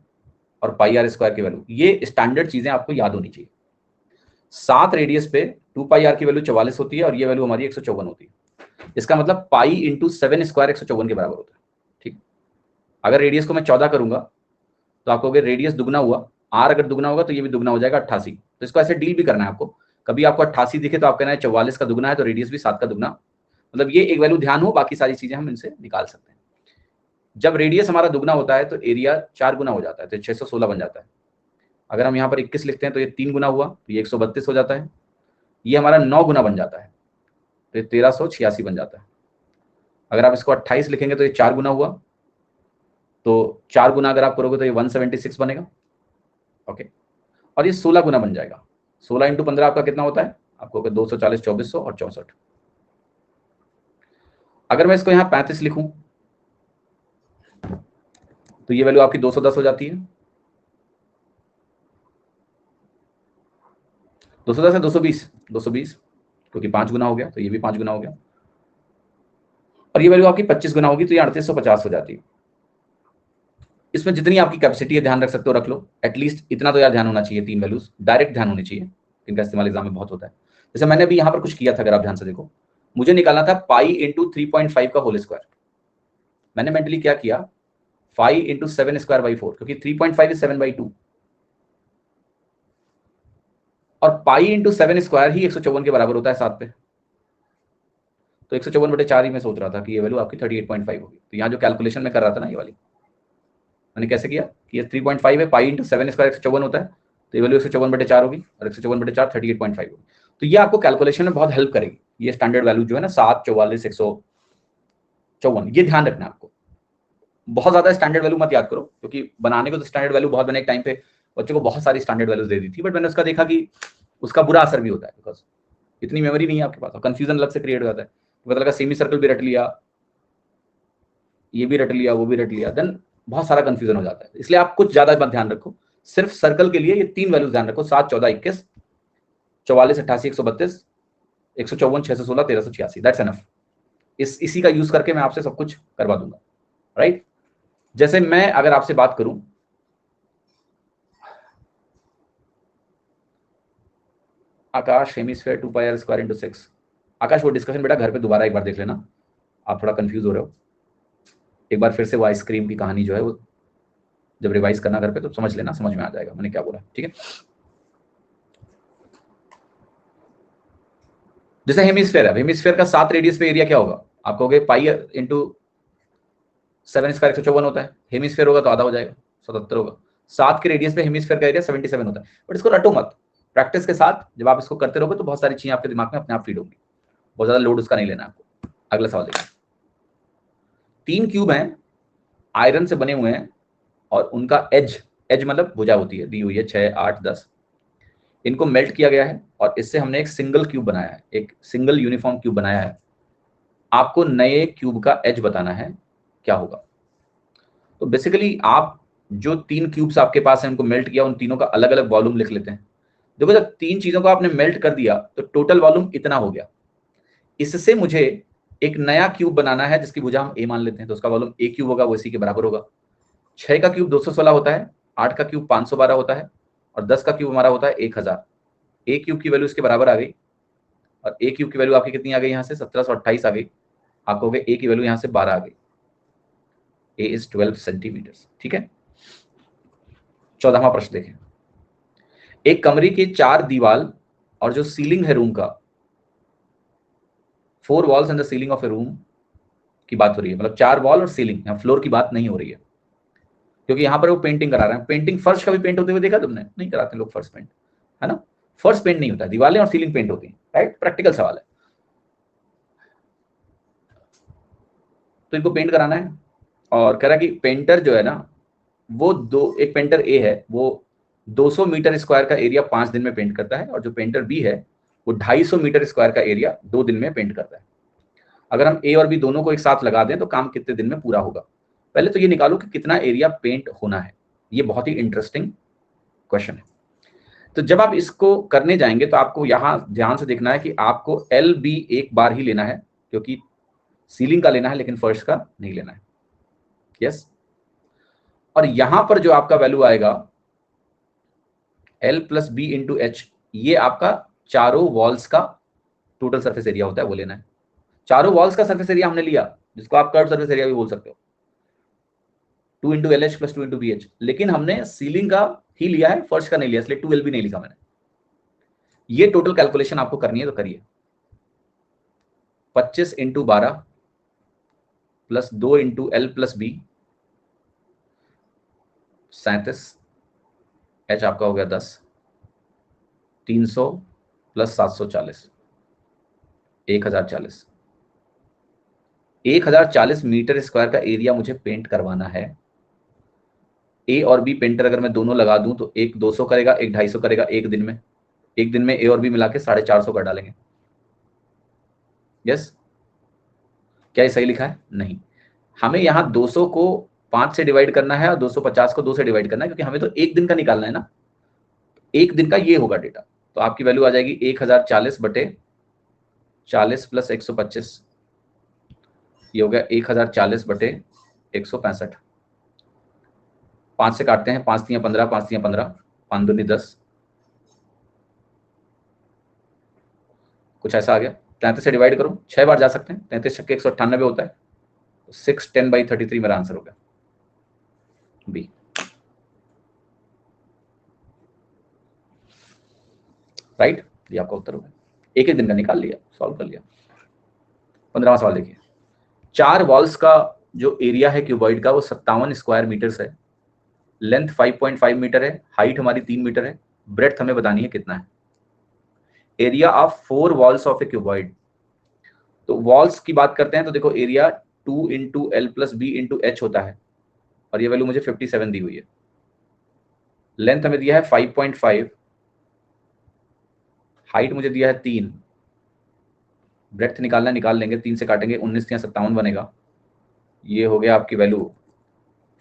Speaker 3: और पाई आर स्क्वायर की वैल्यू, ये स्टैंडर्ड चीजें आपको याद होनी चाहिए। 7 रेडियस पे 2 पाई आर की वैल्यू 44 होती है और ये वैल्यू हमारी 154 होती है। इसका मतलब पाई इंटू 7 स्क्वायर 154 के बराबर होता है, ठीक। अगर रेडियस को मैं 14 करूंगा तो आपको अगर रेडियस दुगना हुआ, आर अगर दुगना होगा तो ये भी दुगना हो जाएगा 88। तो इसको ऐसे डील भी करना है आपको, कभी आपको 88 दिखे तो आप कहना है 44 का दुगना है तो रेडियस भी 7 का दुगना, मतलब ये एक वैल्यू ध्यान हो, बाकी सारी चीजें हम इनसे निकाल सकते हैं। जब रेडियस हमारा दुगना होता है तो एरिया 4 गुना हो जाता है, तो 616 बन जाता है। अगर हम यहाँ पर 21 लिखते हैं तो ये 3 गुना हुआ तो ये 132 हो जाता है। ये हमारा 9 गुना बन जाता है तो ये 1386 बन जाता है। अगर आप इसको 28 लिखेंगे तो ये 4 गुना हुआ, तो 4 गुना अगर आप करोगे तो ये 176 बनेगा, ओके। और ये 16 गुना बन जाएगा, 16 इंटू 15 आपका कितना होता है? आपको 240 2400 और 64। अगर मैं इसको यहाँ 35 लिखूं तो ये वैल्यू आपकी 210 हो जाती है। 210 है 220, 220 क्योंकि 5 गुना हो गया तो ये भी 5 गुना हो गया, और ये वैल्यू आपकी 25 गुना होगी तो ये 3850 हो जाती है। इसमें जितनी आपकी कैपेसिटी है ध्यान रख सकते हो, रख लो, एटलीस्ट इतना तो यार ध्यान होना चाहिए, 3 वैल्यूज डायरेक्ट ध्यान होनी चाहिए, इनका इस्तेमाल एग्जाम में बहुत होता है। जैसे मैंने भी यहाँ पर कुछ किया था, अगर आप ध्यान से देखो, मुझे निकालना था पाई इंटू 3.5 का होल स्क्वायर। मैंने मेंटली क्या किया, 5 इंटू 7 स्क्वायर बाई 4, क्योंकि 3.5 इज 7/2 और पाई इंटू 7 स्क्वायर ही 154 के बराबर होता है 7 पे, तो 154/4 ही मैं सोच रहा था कि ये वैल्यू आपकी 38.5 होगी। तो यहाँ जो कैलकुलेशन में कर रहा था ना, ये वाली मैंने कैसे किया कि ये 3.5 है, पाई इंटू 7 स्क्वायर 154 होता है, तो ये वैल्यू 154/4 होगी और 154/4 38.5 होगी। तो ये आपको कैलकुलेशन में बहुत हेल्प करेगी, ये स्टैंडर्ड वैल्यू जो है ना 7 44 154, ये ध्यान रखना है आपको। बहुत ज्यादा स्टैंडर्ड वैल्यू मत याद करो, क्योंकि बनाने को तो स्टैंडर्ड वैल्यू बहुत, मैंने एक टाइम पे बच्चों को बहुत सारी स्टैंडर्ड वैल्यूज दे दी थी, बट मैंने उसका देखा कि उसका बुरा असर भी होता है, बिकॉज इतनी मेमोरी नहीं है आपके पास, और कंफ्यूजन अलग से क्रिएट हो जाता है। तो पता लगा सेमी सर्कल भी रट लिया, ये भी रट लिया, वो भी रट लिया, देन बहुत सारा कंफ्यूजन हो जाता है। इसलिए आप कुछ ज्यादा मत ध्यान रखो, सिर्फ सर्कल के लिए ये 3 वैल्यूज ध्यान रखो, 7, 14, 21, 44, 88, 132, 154, 616, 1386, दैट्स एनफ। इसी का यूज करके मैं आपसे सब कुछ करवा दूंगा, राइट। जैसे मैं अगर आपसे बात करूं, आकाश हेमिस्फेयर 2πr² × 6, आकाश वो डिस्कशन बेटा घर पे दोबारा एक बार देख लेना, आप थोड़ा कंफ्यूज हो रहे हो। एक बार फिर से वो आइसक्रीम की कहानी जो है वो जब रिवाइज करना घर पे तो समझ लेना, समझ में आ जाएगा मैंने क्या बोला, ठीक है। जैसे हेमिस्फेयर है, हेमिस्फेयर का 7 रेडियस पे एरिया क्या होगा, आप कहोगे पाई इंटू 7² 154 होता है, हेमिस्फेयर होगा तो आधा हो जाएगा, 77 होगा। 7 के रेडियस पे हेमिस्फेयर का एरिया 77 होता है, बट इसको रटो मत, प्रैक्टिस के साथ जब आप इसको करते रहोगे तो बहुत सारी चीजें आपके दिमाग में अपने आप फीड होंगी, बहुत ज्यादा लोड उसका नहीं लेना आपको। अगला सवाल देखिए, 3 क्यूब हैं, आयरन से बने हुए हैं, और उनका एज मतलब भुजा होती है, दी हुई है 6, 8, 10, इनको मेल्ट किया गया है और इससे हमने एक सिंगल क्यूब बनाया है, एक सिंगल यूनिफॉर्म क्यूब बनाया है। आपको नए क्यूब का एज बताना है, क्या होगा। तो बेसिकली आप जो 3 क्यूब्स आपके पास हैं उनको मेल्ट किया, उन तीनों का अलग अलग वॉल्यूम लिख लेते हैं। देखो जब 3 चीजों को आपने मेल्ट कर दिया तो टोटल वॉल्यूम इतना हो गया। इससे मुझे एक नया क्यूब बनाना है जिसकी भुजा हम ए मान लेते हैं, तो उसका वॉल्यूम ए क्यूब होगा, वो इसी के बराबर होगा। 6 का क्यूब 216 होता है, 8 का क्यूब 512 होता है, और 10 का क्यूब हमारा होता है 1000। ए क्यूब की वैल्यू इसके बराबर आ गई, और ए क्यूब की वैल्यू आपकी कितनी आ गई, यहाँ से 1728 आ गई। आप कहोगे ए की वैल्यू यहाँ से 12 आ गई, ए इज 12 सेंटीमीटर, ठीक है। 14वां प्रश्न देखें, एक कमरे की 4 दीवार और जो सीलिंग है रूम का, 4 walls and the ceiling of A room की बात हो रही है, मतलब 4 वॉल और सीलिंग, यहाँ फ्लोर की बात नहीं हो रही है, क्योंकि यहाँ पर वो पेंटिंग करा रहे हैं। पेंटिंग फर्श का भी पेंट होते हुए देखा तुमने, नहीं कराते लोग फर्श पेंट, है ना। फर्श पेंट नहीं होता, दीवारें और सीलिंग पेंट होती है, राइट। प्रैक्टिकल सवाल है, तो इनको पेंट कराना है, और कह रहा है कि पेंटर जो है ना वो एक पेंटर ए है, वो 200 मीटर स्क्वायर का एरिया 5 दिन में पेंट करता है, और जो पेंटर बी है वो 250 मीटर स्क्वायर का एरिया 2 दिन में पेंट करता है। अगर हम ए और बी दोनों को एक साथ लगा दें तो काम कितने दिन में पूरा होगा। पहले तो ये निकालो कि कितना एरिया पेंट होना है, ये बहुत ही इंटरेस्टिंग क्वेश्चन है। तो जब आप इसको करने जाएंगे तो आपको यहां ध्यान से देखना है कि आपको एल बी एक बार ही लेना है, क्योंकि सीलिंग का लेना है लेकिन फर्श का नहीं लेना है, यस। और यहां पर जो आपका वैल्यू आएगा L + B × H, ये आपका चारों वॉल्स का टोटल सरफेस एरिया होता है, वो लेना है। चारों वॉल्स का सरफेस एरिया हमने लिया, जिसको आप कर्व सरफेस एरिया भी बोल सकते हो, 2 × LH + 2 × BH, लेकिन हमने सीलिंग का ही लिया है, फर्श का नहीं लिया, इसलिए 2L भी नहीं लिखा मैंने। ये टोटल कैलकुलेशन आपको करनी है तो करिए। 25 × 12 + 2 × L + B, 37, H आपका हो गया 10, 300 + 740, 1040, 1040 मीटर स्क्वायर का एरिया मुझे पेंट करवाना है। ए और बी पेंटर अगर मैं दोनों लगा दूं तो एक 200 करेगा, एक 250 करेगा एक दिन में। एक दिन में ए और बी मिला के 450 कर डालेंगे, यस। क्या ये सही लिखा है? नहीं, हमें यहाँ 200 को 5 से डिवाइड करना है और 250 को 2 से डिवाइड करना है, क्योंकि हमें तो एक दिन का निकालना है ना, एक दिन का ये होगा डेटा। तो आपकी वैल्यू आ जाएगी 1040 बटे 40 + 125, ये हो गया 1040 बटे 165। 5 से काटते हैं, 5 × 15, 5 × 15, 5 दूनी 10, कुछ ऐसा आ गया। 33 से डिवाइड करो, 6 बार जा सकते हैं, 33 × 198 होता है, 610/33 मेरा आंसर होगा बी। राइट, ये आपका उत्तर होगा। एक एक दिन का निकाल लिया, सॉल्व कर लिया। 15वां सवाल देखिए, 4 वॉल्स का जो एरिया है क्यूबॉइड का वो 57 स्क्वायर मीटर्स है, लेंथ 5.5 मीटर है, हाइट हमारी 3 मीटर है, ब्रेड्थ हमें बतानी है कितना है। Area of 4 walls of A cuboid, तो वॉल्स की बात करते हैं तो देखो एरिया 2 × L + B × H होता है, और ये वैल्यू मुझे 57 दी हुई है। लेंथ हमें दिया है 5.5, हाइट मुझे दिया है 3, ब्रेड्थ निकालना निकाल लेंगे, 3 से काटेंगे 19 या 57 बनेगा। ये हो गया आपकी वैल्यू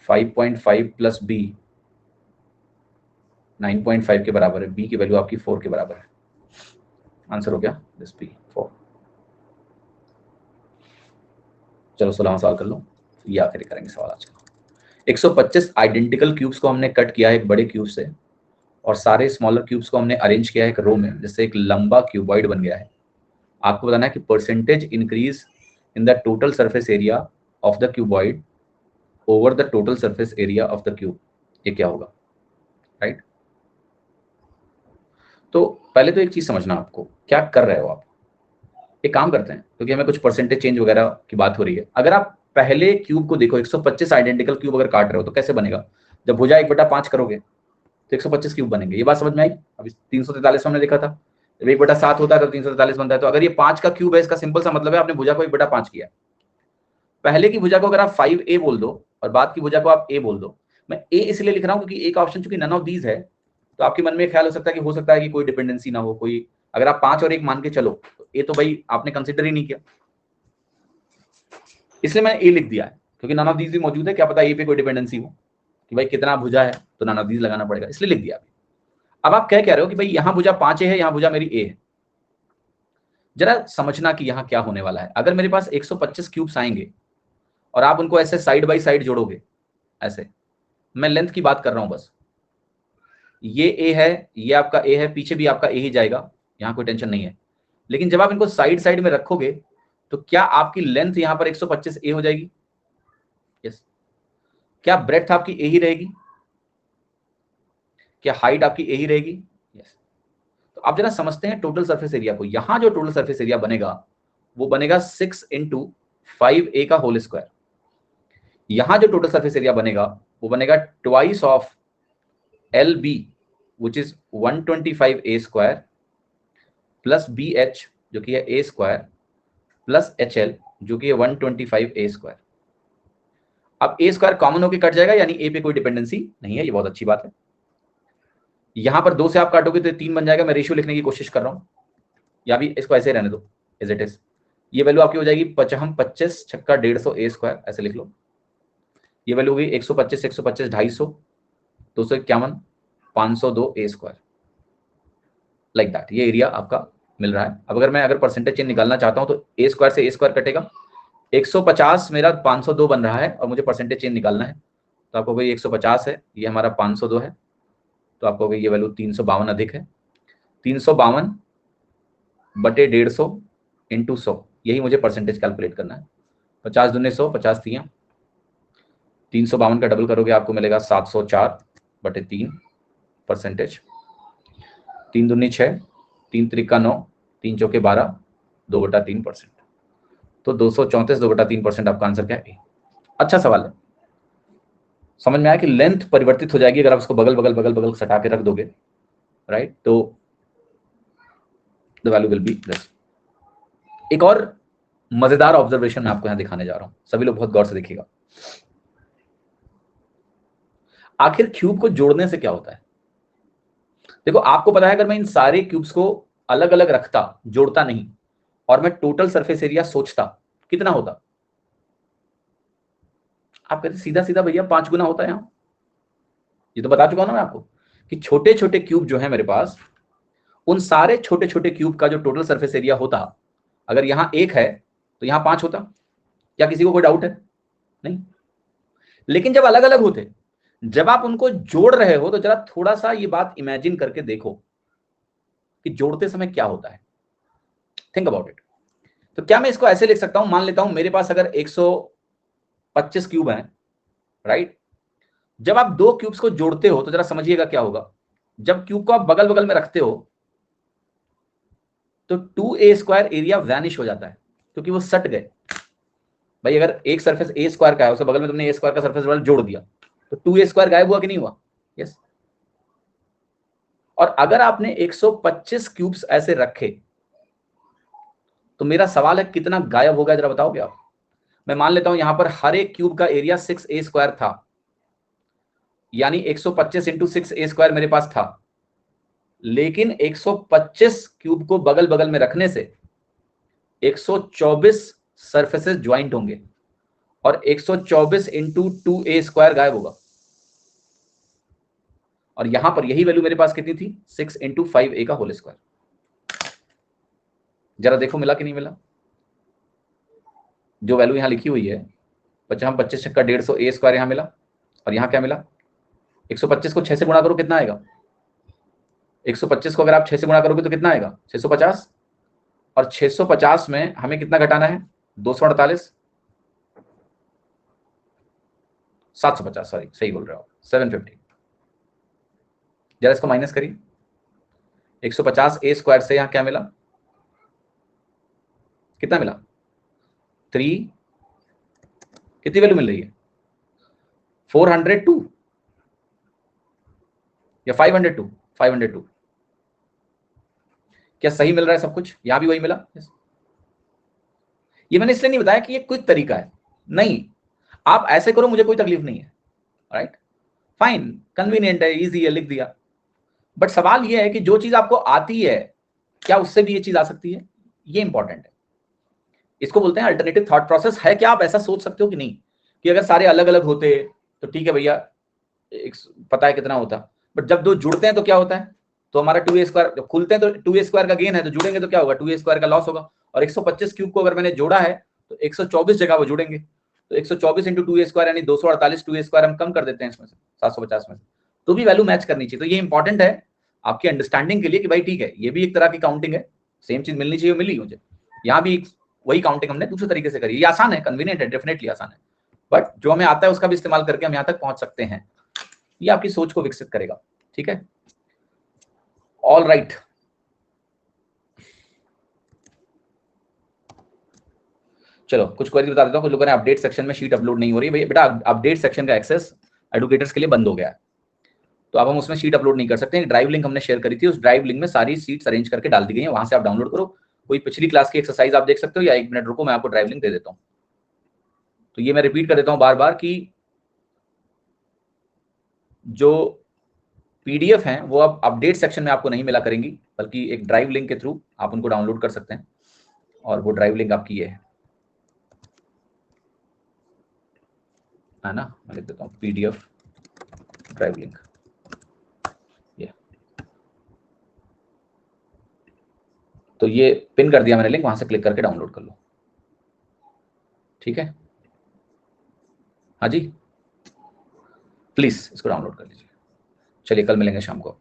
Speaker 3: 5.5 प्लस बी 9.5 के बराबर है, बी की वैल्यू आपकी 4 के बराबर है। आंसर हो गया दिस बी 4। चलो 16वां सवाल कर लो, ये आखिरी करेंगे सवाल आज का। 125 आइडेंटिकल क्यूब्स को हमने कट किया है एक बड़े क्यूब से, और सारे स्मॉलर क्यूब्स को हमने अरेंज किया है एक रो में, जिससे एक लंबा क्यूबॉइड बन गया है। आपको बताना है कि percentage increase in the total surface area of the cuboid over the total surface area of the cube. ये क्या होगा, राइट? तो पहले तो एक चीज समझना, आपको क्या कर रहे हो आप। एक काम करते हैं, क्योंकि हमें कुछ परसेंटेज चेंज वगैरह की बात हो रही है। अगर आप पहले क्यूब को देखो, 125 आइडेंटिकल क्यूब अगर काट रहे हो तो कैसे बनेगा? जब भुजा 1/5 करोगे तो 125 क्यूब बनेंगे। ये बात समझ में आई? अभी 343 हमने देखा था, जब 1/7 होता है तो 343 बनता है। तो अगर ये 5 का क्यूब है, इसका सिंपल सा मतलब है आपने भुजा को 1/5 किया। पहले की भुजा को अगर आप 5a बोल दो और बाद की भुजा को आप a बोल दो। मैं a इसलिए लिख रहा हूं क्योंकि एक ऑप्शन चूंकि नन ऑफ दीज है, तो आपके मन में ख्याल हो सकता है कि कोई डिपेंडेंसी ना हो कोई। अगर आप 5 और 1 मान के चलो तो a तो भाई आपने कंसिडर ही नहीं किया, इसलिए मैंने a लिख दिया है। क्योंकि नन ऑफ दीज भी मौजूद है, क्या पता a पे कोई डिपेंडेंसी हो कि भाई कितना भुजा है, तो नन ऑफ दीज लगाना पड़ेगा, इसलिए लिख दिया। अब आप क्या कह रहे हो कि भाई यहां भुजा 5a है, यहां भुजा मेरी a है। जरा समझना कि यहां क्या होने वाला है। अगर मेरे पास 125 क्यूब्स आएंगे और आप उनको ऐसे साइड बाय साइड जोड़ोगे, ऐसे, मैं लेंथ की बात कर रहा हूं बस, ये a है, ये आपका a है, पीछे भी आपका a ही जाएगा, यहां कोई टेंशन नहीं है। लेकिन जब आप इनको साइड साइड में रखोगे तो क्या आपकी लेंथ यहां पर 125 a हो जाएगी? यस। क्या ब्रेड्थ आपकी a ही रहेगी? क्या हाइट आपकी a ही रहेगी? यस। तो आप जरा समझते हैं टोटल सरफेस एरिया को। यहां जो टोटल सरफेस एरिया बनेगा वो बनेगा 6 × 5a का होल स्क्वायर। यहां जो टोटल सरफेस एरिया बनेगा वो बनेगा twice of LB which is 125a square plus BH जो कि है a स्क्वायर प्लस HL जो कि है 125a स्क्वायर। अब a स्क्वायर कॉमन होकर कट जाएगा, यानी a पे कोई डिपेंडेंसी नहीं है, ये बहुत अच्छी बात है। यहां पर 2 से आप काटोगे तो 3 बन जाएगा। मैं रेशियो लिखने की कोशिश कर रहा हूं, या भी इसको ऐसे रहने दो एज इट इज। ये वैल्यू आपकी हो जाएगी 25 छक्का 150 a स्क्वायर, ऐसे लिख लो। ये वैल्यू होगी 125 125 250 251 502 a स्क्वायर, लाइक दैट। ये एरिया आपका मिल रहा है। अब अगर परसेंटेज चेंज निकालना चाहता हूं तो a स्क्वायर से a स्क्वायर कटेगा, 150 मेरा 502 बन रहा है और मुझे परसेंटेज चेंज निकालना है, तो आपको भाई 150 है, ये हमारा 502 है, तो आपको ये वैल्यू 352 अधिक है। 352 बटे 150 इंटू 100, यही मुझे परसेंटेज कैलकुलेट करना है। 50 दूनी 100, 50 3, 352 का डबल करोगे आपको मिलेगा 704 बटे 3 परसेंटेज। 3 दूनी 6, 3 त्रिका 9, 3 चौके 12, 2/3%। तो 234 2/3% आपका आंसर क्या है? अच्छा सवाल है, समझ में आया कि लेंथ परिवर्तित हो जाएगी अगर आप इसको बगल बगल बगल बगल सटा के रख दोगे, राइट? तो the value will be this. एक और मजेदार ऑब्जर्वेशन मैं आपको यहां दिखाने जा रहा हूं, सभी लोग बहुत गौर से देखिएगा। आखिर क्यूब को जोड़ने से क्या होता है? देखो, आपको पता है अगर मैं इन सारे क्यूब्स को अलग अलग रखता, जोड़ता नहीं, और मैं टोटल सरफेस एरिया सोचता, कितना होता? आप कहते सीधा सीधा भैया 5 गुना होता है। यहां ये तो बता चुका हूं ना मैं आपको कि छोटे छोटे क्यूब जो है मेरे पास, उन सारे छोटे छोटे क्यूब का जो टोटल सरफेस एरिया होता, अगर यहां 1 है तो यहां 5 होता। क्या किसी को कोई डाउट है? नहीं। लेकिन जब अलग अलग होते, जब आप उनको जोड़ रहे हो, तो जरा थोड़ा सा ये बात इमेजिन करके देखो कि जोड़ते समय क्या होता है। Think about it. तो क्या मैं इसको ऐसे लिख सकता हूं, मान लेता हूं मेरे पास अगर 125 क्यूब हैं, राइट? जब आप 2 क्यूब्स को जोड़ते हो तो जरा समझिएगा क्या होगा। जब क्यूब को आप बगल बगल में रखते हो तो 2a स्क्वायर एरिया वैनिश हो जाता है, क्योंकि वो सट गए। भाई अगर एक सरफेस a स्क्वायर का है, उसके बगल में तुमने a स्क्वायर का सरफेस वाला जोड़ दिया, तो 2a स्क्वायर गायब हुआ कि नहीं हुआ? यस। और अगर आपने 125 क्यूब्स ऐसे रखे, तो मेरा सवाल है कितना गायब होगा, जरा बताओगे आप? मैं मान लेता हूं यहां पर हर एक क्यूब का एरिया 6a स्क्वायर था, यानी 125 इंटू 6a² मेरे पास था, लेकिन 125 क्यूब को बगल बगल में रखने से 124 सरफेसेस ज्वाइंट होंगे और 124 इंटू 2a² गायब होगा। और यहां पर यही वैल्यू मेरे पास कितनी थी, 6 इंटू 5a का होल स्क्वायर। जरा देखो मिला कि नहीं मिला। जो वैल्यू यहां लिखी हुई है 25 का 150 a² यहां मिला, और यहां क्या मिला, 125 को 6 से गुणा करो कितना आएगा, 125 को अगर आप 6 से गुणा करोगे तो कितना आएगा, 650, और 650 में हमें कितना घटाना है, 248, 750, सॉरी सही बोल रहे हो, 750। जरा इसको माइनस करिए, 150a² से यहां क्या मिला, कितना मिला, 3, कितनी वैल्यू मिल रही है, 402 या 502, 502। क्या सही मिल रहा है सब कुछ, यहां भी वही मिला। ये मैंने इसलिए नहीं बताया कि ये क्विक तरीका है, नहीं, आप ऐसे करो मुझे कोई तकलीफ नहीं है, राइट, फाइन, कन्वीनियंट है, इजी है, लिख दिया। बट सवाल ये है कि जो चीज आपको आती है क्या उससे भी ये चीज आ सकती है, ये इंपॉर्टेंट है। इसको बोलते हैं अल्टरनेटिव थॉट प्रोसेस। है क्या आप ऐसा सोच सकते हो कि नहीं, कि अगर सारे अलग अलग होते तो ठीक है भैया, पता है कितना होता, बट जब दो जुड़ते हैं तो क्या होता है, तो हमारा 2a², जब खुलते हैं तो 2a² का गेन है, तो जुड़ेंगे तो क्या होगा, 2a² का लॉस होगा। और 125 क्यूब को अगर मैंने जोड़ा है तो 124 जगह वो जुड़ेंगे, तो 124 इंटू 2a² यानी 248 2a² हम कम कर देते हैं इसमें से 750 में, तो भी वैल्यू मैच करनी चाहिए। तो ये इंपॉर्टेंट है आपकी अंडरस्टैंडिंग के लिए कि भाई ठीक है, ये भी एक तरह की काउंटिंग है, सेम चीज मिलनी चाहिए, मिली मुझे, यहाँ भी वही काउंटिंग हमने दूसरे तरीके से करी। ये आसान है, कन्वीनियंट है, डेफिनेटली आसान है, बट जो हमें आता है उसका भी इस्तेमाल करके हम यहाँ तक पहुंच सकते हैं। ये आपकी सोच को विकसित करेगा, ठीक है, ऑल राइट। चलो कुछ क्वेरी बता देता हूँ। कुछ लोगों ने अपडेट सेक्शन में शीट अपलोड नहीं हो रही, बेटा अपडेट सेक्शन का एक्सेस एडुकेटर्स के लिए बंद हो गया है, तो अब हम उसमें शीट अपलोड नहीं कर सकते। ड्राइव लिंक हमने शेयर करी थी, उस ड्राइव लिंक में सारी सीट्स अरेंज करके डाल दी गई है, वहां से आप डाउनलोड करो, कोई पिछली क्लास की एक्सरसाइज आप देख सकते हो, या 1 मिनट रुको मैं आपको ड्राइव लिंक दे देता हूँ। तो ये मैं रिपीट कर देता हूँ बार बार कि जो पीडीएफ हैं वो अब अपडेट सेक्शन में आपको नहीं मिला करेंगी, बल्कि एक ड्राइव लिंक के थ्रू आप उनको डाउनलोड कर सकते हैं, और वो ड्राइव लिंक आपकी ये है ना, मैं लिख देता हूँ पीडीएफ ड्राइव लिंक, ये तो ये पिन कर दिया मैंने लिंक, वहां से क्लिक करके डाउनलोड कर लो, ठीक है। हाँ जी, प्लीज इसको डाउनलोड कर लीजिए। चलिए कल मिलेंगे शाम को।